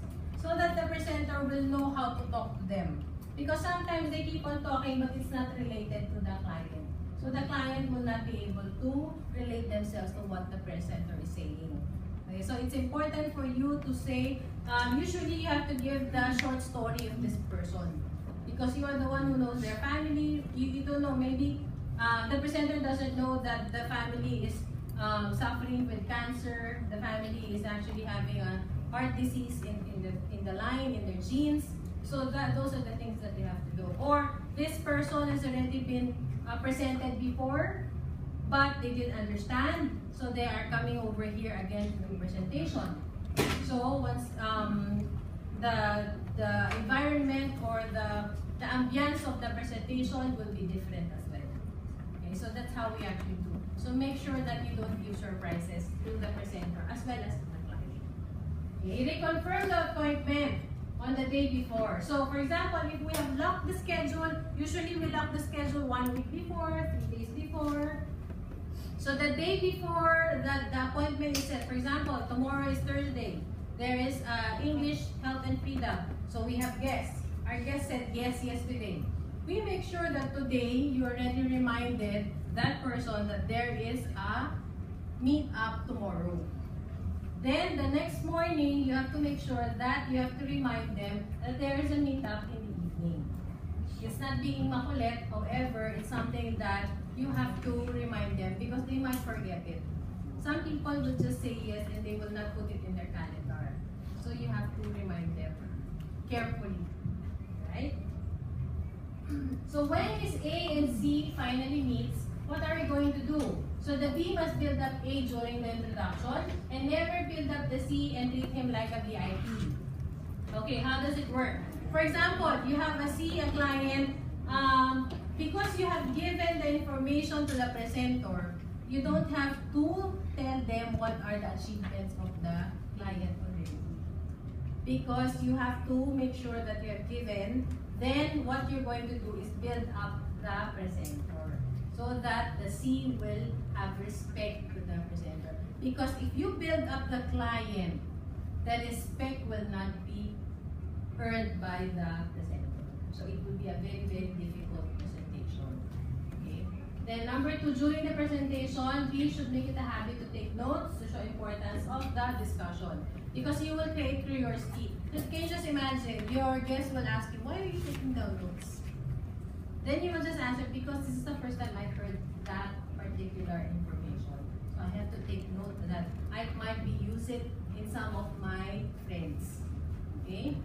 So that the presenter will know how to talk to them. Because sometimes they keep on talking but it's not related to the client. So the client will not be able to relate themselves to what the presenter is saying. Okay, so it's important for you to say, usually you have to give the short story of this person. Because you are the one who knows their family. You don't know, maybe the presenter doesn't know that the family is suffering with cancer. The family is actually having a heart disease in the line, in their genes. So those are the things that they have to do. Or this person has already been presented before, but they didn't understand. So they are coming over here again to do presentation. So once the environment or the ambience of the presentation will be different as well. Okay, so that's how we actually do. So make sure that you don't give surprises to the presenter as well as to the client. Okay, reconfirm the appointment on the day before. So for example, if we have locked the schedule, usually we lock the schedule 1 week before, 3 days before. So the day before that the appointment is set, for example, tomorrow is Thursday. There is English, Health and Freedom. So we have guests. Our guest said yes yesterday. We make sure that today you already reminded that person that there is a meet up tomorrow. Then the next morning, you have to make sure that you have to remind them that there is a meetup in the evening. It's not being makulit, however, it's something that you have to remind them because they might forget it. Some people will just say yes and they will not put it in their calendar. So you have to remind them carefully, right? So when is A and C finally meets, what are we going to do? So the B must build up A during the introduction and never build up the C and treat him like a VIP. Okay, how does it work? For example, you have a C, a client, because you have given the information to the presenter, you don't have to tell them what are the achievements of the client already. Because you have to make sure that you have given, then what you're going to do is build up the presenter so that the C will have respect to the presenter. Because if you build up the client, the respect will not be earned by the presenter. So it will be a very, very difficult presentation. Okay. Then number 2, during the presentation, we should make it a habit to take notes to show importance of the discussion. Because you will create curiosity. Can you just imagine, your guest will ask you, why are you taking down notes? Then you will just answer, because this is the first time I heard that particular information. So I have to take note that I might be use it in some of my friends. Okay?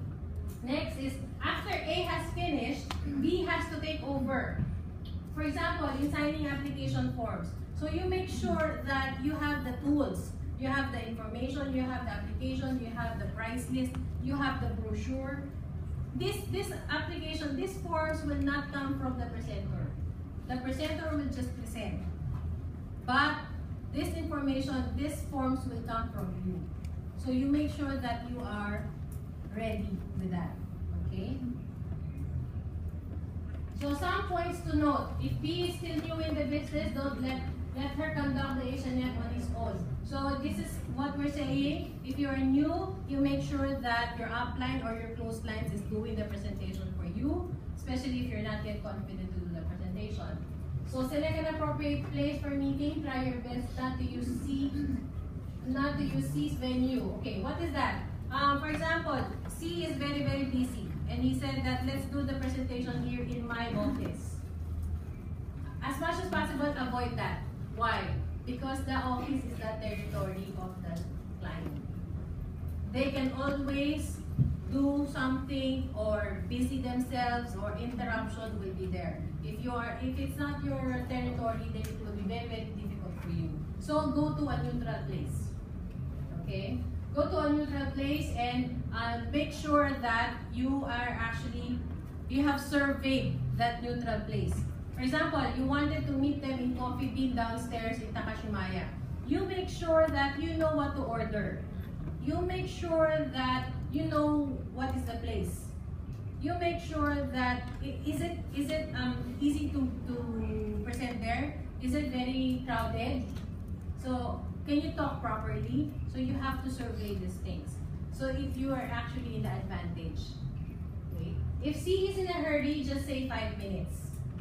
Next is, after A has finished, B has to take over. For example, in signing application forms. So you make sure that you have the tools. You have the information, you have the application, you have the price list, you have the brochure. This application, these forms will not come from the presenter. The presenter will just present. But this information, these forms will come from you. So you make sure that you are ready with that. Okay? So some points to note. If B is still new in the business, don't let her conduct the HNF on his own. So this is what we're saying. If you're new, you make sure that your upline or your closed lines is doing the presentation for you, especially if you're not yet confident to do the presentation. So select an appropriate place for meeting. Try your best not to use C's venue. Okay, what is that? For example, C is very, very busy. And he said that let's do the presentation here in my office. As much as possible, avoid that. Why? Because the office is the territory of the client. They can always do something or busy themselves, or interruption will be there. If it's not your territory, then it will be very, very difficult for you. So go to a neutral place. Okay? Go to a neutral place and make sure that you have surveyed that neutral place. For example, you wanted to meet them in Coffee Bean downstairs in Takashimaya. You make sure that you know what to order. You make sure that you know what is the place. You make sure that is it easy to present there? Is it very crowded? So can you talk properly? So you have to survey these things. So if you are actually in the advantage. Okay? If C is in a hurry, just say 5 minutes.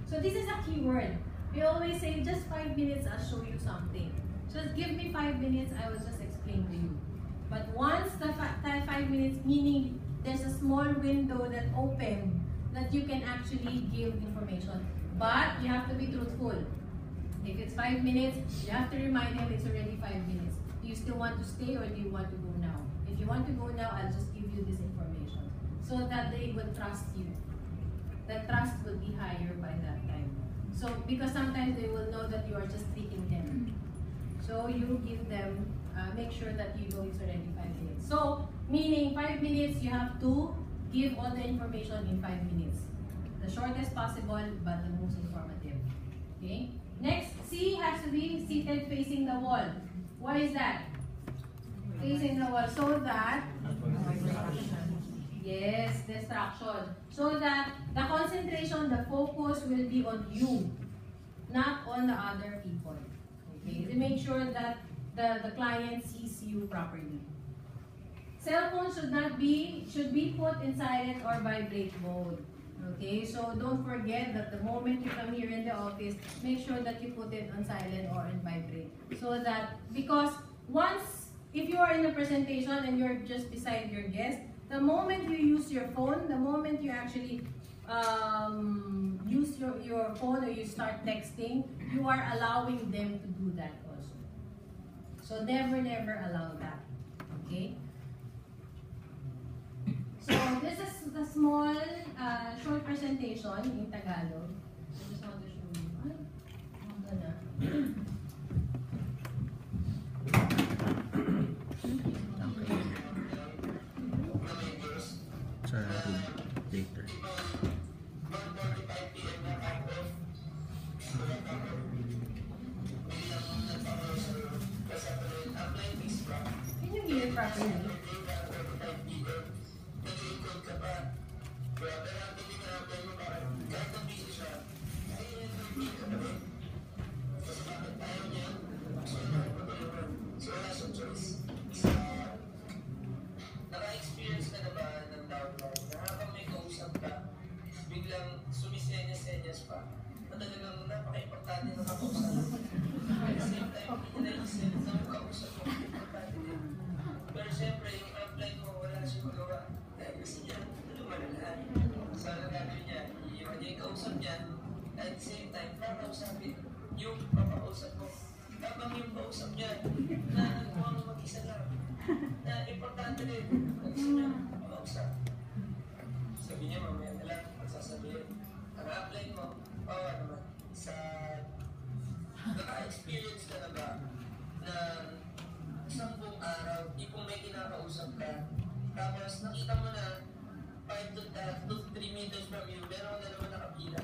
So this is a key word. We always say just 5 minutes, I'll show you something. Just give me 5 minutes, I will just explain to you. But once the 5 minutes, meaning there's a small window that open that you can actually give information. But you have to be truthful. If it's 5 minutes, you have to remind them it's already 5 minutes. Do you still want to stay or do you want to go now? If you want to go now, I'll just give you this information so that they will trust you. The trust will be higher by that time. So, because sometimes they will know that you are just tricking them. So you give them, make sure that you know it's already 5 minutes. So, meaning 5 minutes, you have to give all the information in 5 minutes. The shortest possible, but the most informative. Okay? Next, C has to be seated facing the wall. Why is that? Facing the wall, so that, yes, distraction. So that the concentration, the focus will be on you, not on the other people. Okay? To make sure that the client sees you properly. Cell phone should be put in silent or vibrate mode. Okay, so don't forget that the moment you come here in the office, make sure that you put it on silent or on vibrate. So that, because if you are in a presentation and you're just beside your guest, the moment you use your phone, the moment you actually use your phone or you start texting, you are allowing them to do that also. So never allow that. Okay? So this is the small, short presentation in Tagalog. I just want to show you. I'm gonna. Later. Can you hear it properly? Naka-experience ka na ba ng downline na habang may kausap ka, biglang sumisenyas-senyas pa, na talagang napaka-importante na makausap mo. At the same time, hindi naisip na makausap mo, importante din. Pero siyempre, yung upline mo, wala siya magawa. Dahil kasi niya, lumalalaan. So, ang gagawin niya, iiwan niya yung kausap niya, at the same time, kakausapin yung papakausap mo. Habang yung kausap niya, na mukhang mag-isa lang, na importante rin, mag-isa niya, makausap. Sabi niya, mamaya na lang, magsasabihin. Ang upline mo, naman, naka-experience ka na ba na isang buong araw, tipong may kinakausap ka, tapos nakita mo na 5 to 3 meters from you, meron ka na naman nakapila.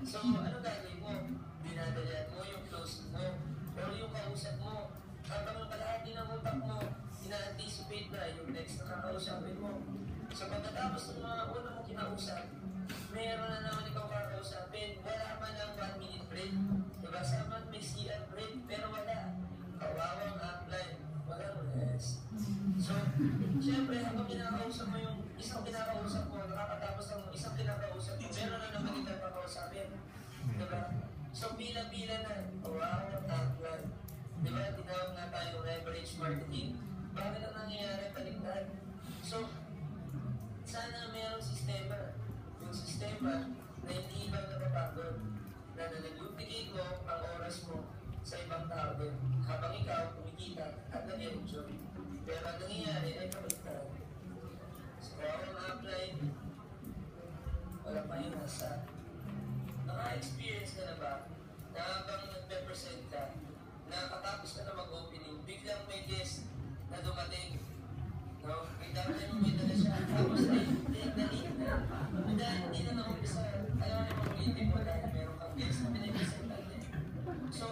So, ano gagawin mo? Dinadalian mo yung close mo or yung kausap mo. Habang yung kalahati ng utak mo, ina-anticipate na yung next na kakausapin mo. So, pagkatapos ng mga una mong kinausap, meron na naman ikaw kakausapin. Wala man lang 1 minute break. Diba? Saman may CR break, pero wala. Kawawang upline. Walang rest. So, syempre, habang kinakausap mo yung isang kinakausap mo, nakakatapos ng isang kinakausap mo, meron na naman ikaw kakausapin. Diba? So, pila-pila na. Kawawang upline. Diba? Tinawag nga tayo leverage marketing. Bakit ang nangyayari paligtad? So, sana mayroong sistema. Yung sistema na hindi ibang napapagod. Na nag-duplicate mo ang oras mo sa ibang tao din. Habang ikaw, kumikita at nag-enjoy. Pero ang nangyayari ay kapaligtad. So, kung na-apply, wala pa yung nasa. Naka-experience ka na ba na habang nagpe-present ka, nakatapos ka na mag-opening, biglang may guest na dumating. No? Biglang may dala siya. Tapos ay, dali na. Dahil hindi na nakumpisa. Ayaw na mag-ulitin mo dahil meron kang guest na pinapresent natin. So,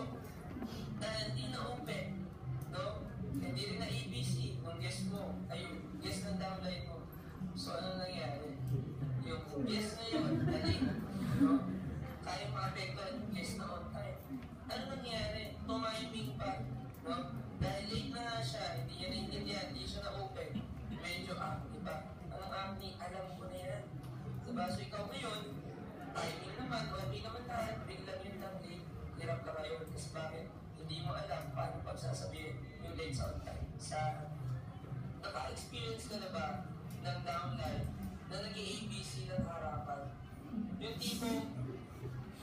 dahil hindi na open, no? Hindi rin na ABC ng guest mo, ay yung guest ng downline mo. So, ano nangyari? Yung guest na yun, dali, no? Kaya maapektuhan yung guest na on time. Ano nangyari? Tumiming pa, no? Dahil late na nga siya, hindi niya naiintindihan, hindi siya na-open. Medyo acne pa. Anong acne? Alam ko na yan. Diba? So, ikaw ngayon, timing naman, okay naman tayo, biglang yun lang late. Hirap ka ngayon, kasi bakit? Hindi mo alam paano pagsasabihin yung late sa on time. Sa naka-experience ka na ba ng downline na nag-ABC ng harapan? Yung tipong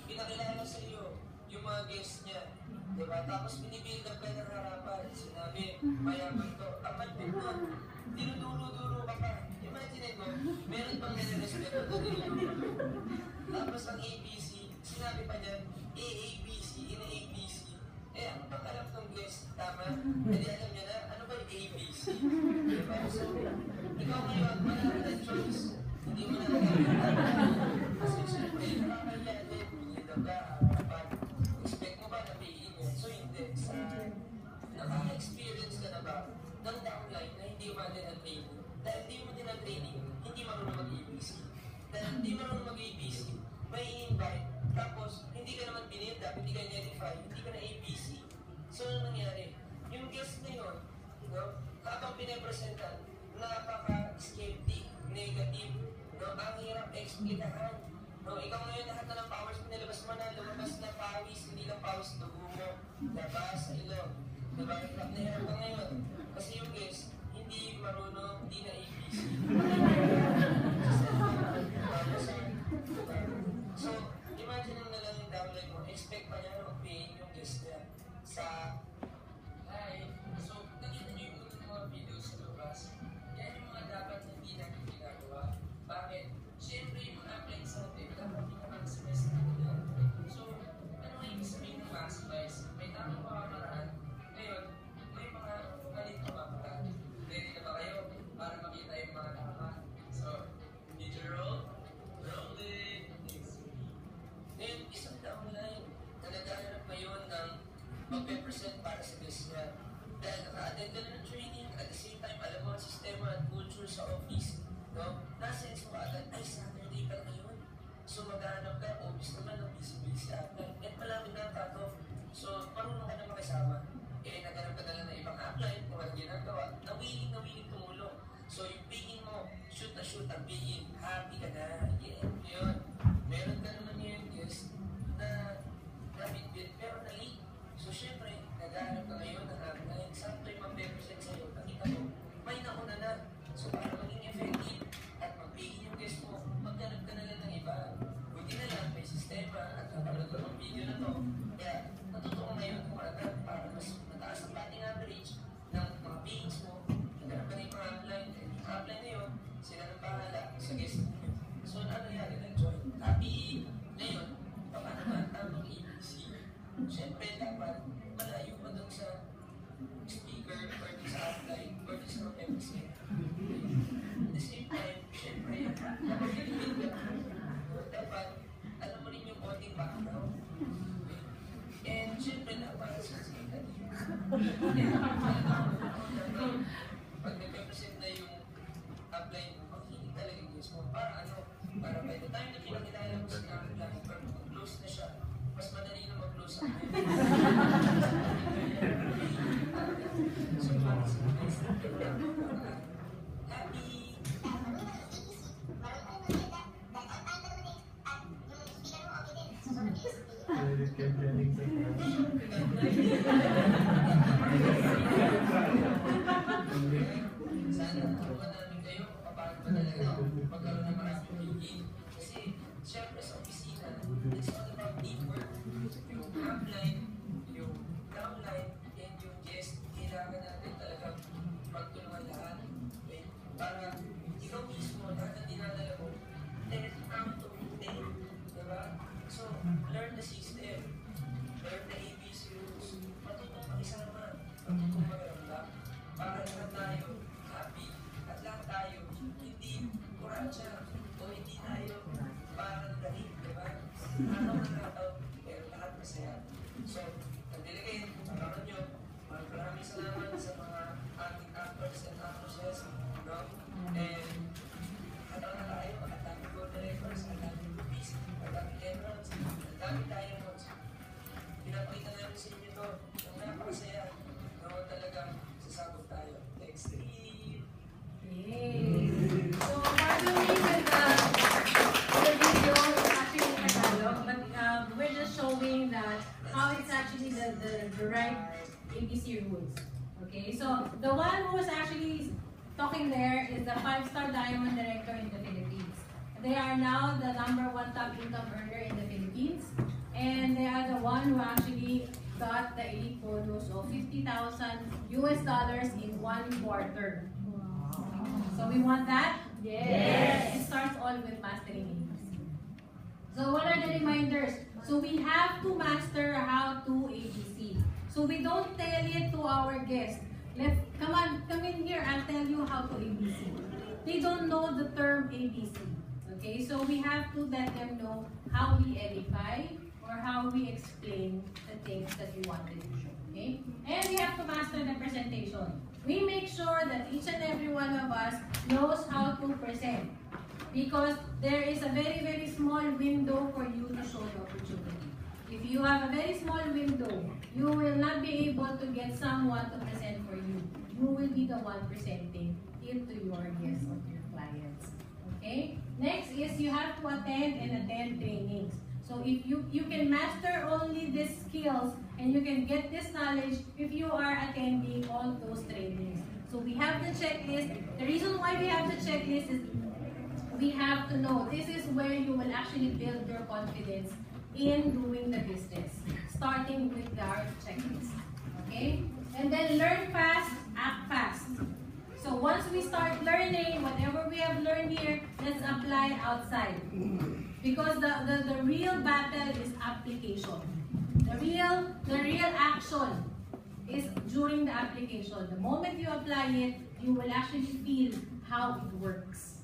pinakilala sa iyo yung mga guests niya, diba? Tapos binibuild up ka ng harapan. Sinabi, mayaman to. Ang malpit nun, dinuduro-duro ka pa. Imagine mo, meron pang nire-respeto na dinuduro. Tapos ang ABC, sinabi pa niya, AABC, ina-ABC. Eh, ano bang alam ng guest? Tama? Hindi alam niya na, ano ba yung ABC? Diba? So, ikaw ngayon, wala ka ng choice. Hindi mo na nagagawa. Kasi siyempre, nakakaya din. Hindi ka, kapag expect mo ba na pay-in yun? So, hindi. Sa naka-experience ka na ba ng downline na hindi mo din ang training? Dahil hindi mo din ang training, hindi marunong mag-ABC. Dahil hindi marunong mag-ABC, may invite. Tapos, hindi ka naman binilda, hindi ka identify, hindi ka na ABC. So, ano nangyari? Yung guest na yun, no, habang pinapresentan, napaka-skeptic, negative, no, ang hirap explikahan. No, ikaw ngayon lahat na ng powers mo nilabas mo na, lumabas na pawis, hindi lang pawis dugo mo, labas sa ilong. Diba? Hirap na hirap ka ngayon. Kasi yung guest, hindi marunong, hindi na ABC. So, imagine mo na lang yung downline mo, expect pa niya na mag-pay yung guest niya sa live. So, nakita niyo yung mga videos sa labas. Yan yung mga dapat na hindi natin ginagawa. Bakit? Siyempre, yung mga appliance natin, dapat pinaka-maximize natin. So, ano nga yung sabihin ng maximize? May tamang pamamaraan. Ngayon, may mga malit na pamamaraan. Ready na ba kayo para makita yung mga tama? So, video roll. Roll it. Ngayon, isang downline na naghahanap ngayon ng magpe-present para sa guest niya. Dahil naka-attend ka na ng training, at the same time, alam mo ang sistema at culture sa office. No? Nasa-sense mo agad, ay Saturday ka ngayon. So maghahanap ka, office naman ng busy-busy apply. At malapit na ang cut-off. So marunong ka na makisama. Eh, naghanap ka na lang ng ibang apply, kung ano ginagawa, na willing tumulong. So yung pay-in mo, shoot na shoot ang pay-in, happy ka na. Yeah, yun. Meron ka naman yun, guys, na nabitbit, pero na-late. So syempre, naghahanap ka ngayon ng apply. Sakto yung mag-represent sa'yo, nakita mo, may nauna na. So para maging effective at mag-pay-in yung guest mo, maghanap ka na lang ng iba. Buti na lang, may sistema at napalad ko ng video na to. Kaya natutuwa ngayon kung agad para mas mataas ang batting average ng mga pay-ins mo. Naghanap ka na yung mga apply. Yung apply na yun, sila nang bahala sa guest mo. So ano yan, nag-join. Happy ngayon, paano ba tamang ABC? Siyempre, dapat malayo pa dun sa speaker or dun sa apply or dun sa represent. At the same time, siyempre, dapat alam mo rin yung konting time na pinakilala mo si Caroline, pero mag-close na siya, mas madali na mag-close ako. So, happy. Sana tulungan namin kayo kung paano ba talaga magkaroon ng maraming meeting. Kasi, syempre sa opisina, it's all about teamwork. Yung upline, yung downline, and yung guest, kailangan natin talaga magtulungan lahat. Okay? Para ikaw mismo, lahat ng dinadala mo, let out of day. Diba? So, learn the system. Learn the ABC rules. Matutong makisama. Matutong magramdam. Para lahat tayo happy. At lahat tayo hindi kuransya o hindi tayo parang dahil. Diba? Araw na araw, pero lahat masaya. So, nag-delegate, pagkaroon nyo, maraming salamat sa mga ating actors and actresses. No? And, ano na tayo, ang dami gold directors, ang dami rupees, ang dami emeralds, ang dami diamonds. Pinapakita namin sa inyo to, ang napakasaya, no, talagang sasabog tayo. Xtrm! Yay! So, pardon me with the video is actually in Tagalog, but we're just showing that how it's actually the right ABC rules. Okay, so the one who is actually talking there is the 5-star diamond director in the Philippines. They are now the #1 top income earner in the Philippines, and they are the one who actually got the elite bonus of $50,000 in 1 quarter. So we want that? Yes. It starts all with mastering ABC. So what are the reminders? So we have to master how to ABC. So we don't tell it to our guests. Come on, come in here, I'll tell you how to ABC. They don't know the term ABC. Okay, so we have to let them know how we edify or how we explain the things that we wanted to show. Okay? And we have to master the presentation. We make sure that each and every one of us knows how to present. Because there is a very, very small window for you to show the opportunity. If you have a very small window, you will not be able to get someone to present for you. You will be the one presenting it to your guests or to your clients. Okay? Next is you have to attend trainings. So if you can master only these skills and you can get this knowledge if you are attending all those trainings. So we have the checklist. The reason why we have the checklist is we have to know this is where you will actually build your confidence in doing the business, starting with our checklist. Okay? And then learn fast, act fast. So once we start learning, whatever we have learned here, let's apply outside. Because the real battle is application. The real action is during the application. The moment you apply it, you will actually feel how it works.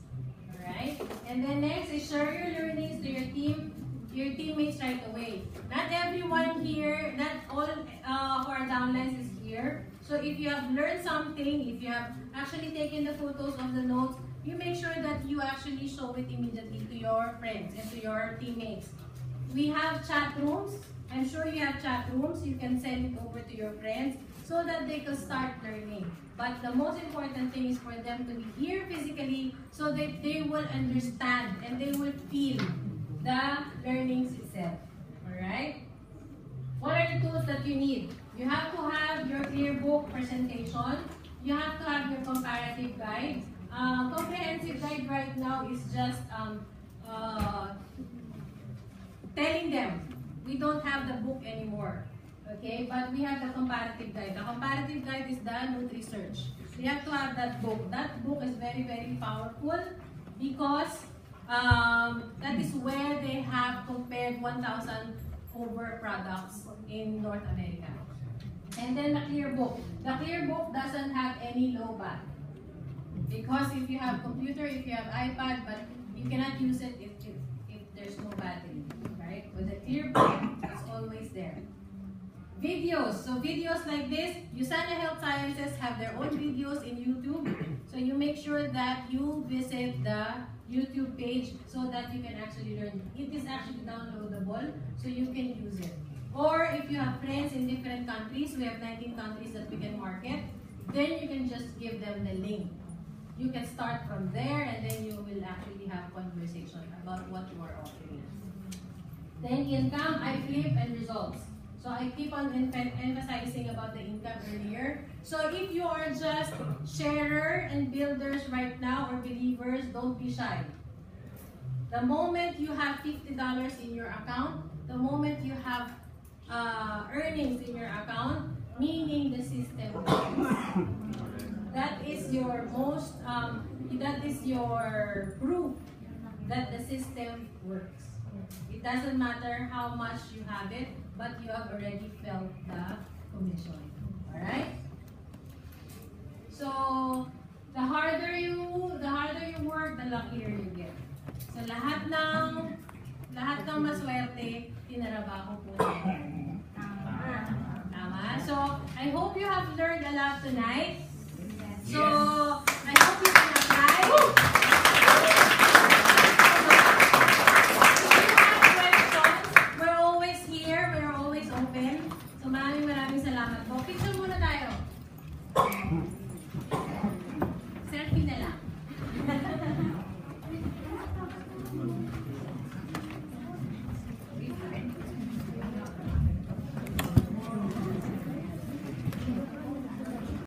Alright? And then next is share your learnings to your teammates right away. Not everyone here, not all of our downlines is here. So if you have learned something, if you have actually taken the photos of the notes, you make sure that you actually show it immediately to your friends and to your teammates. We have chat rooms. I'm sure you have chat rooms. You can send it over to your friends so that they can start learning. But the most important thing is for them to be here physically so that they will understand and they will feel the learnings itself. Alright? What are the tools that you need? You have to have your clear book presentation. You have to have your comparative guide. Comprehensive guide right now is just telling them we don't have the book anymore. Okay, but we have the comparative guide. The comparative guide is done with research. You have to have that book. That book is very, very powerful because that is where they have compared 1,000 over products in North America. And then the clear book. The clear book doesn't have any low bat. Because if you have computer, if you have iPad, but you cannot use it if there's no battery, right? With the clear book, it's always there. Videos. So videos like this, Usana Health Sciences have their own videos in YouTube. So you make sure that you visit the YouTube page so that you can actually learn. It is actually downloadable, so you can use it. Or if you have friends in different countries, we have 19 countries that we can market, then you can just give them the link. You can start from there, and then you will actually have conversation about what you are offering. Then income, I flip, and results. So I keep on emphasizing about the income earlier. So if you are just sharer and builders right now or believers, don't be shy. The moment you have $50 in your account, the moment you have earnings in your account, meaning the system works. That is your most, that is your proof that the system works. It doesn't matter how much you have it, but you have already felt the commission. Alright? So, the harder you work, the luckier you get. So, lahat ng maswerte, tinarabaho po natin. Tama? So, I hope you have learned a lot tonight. So,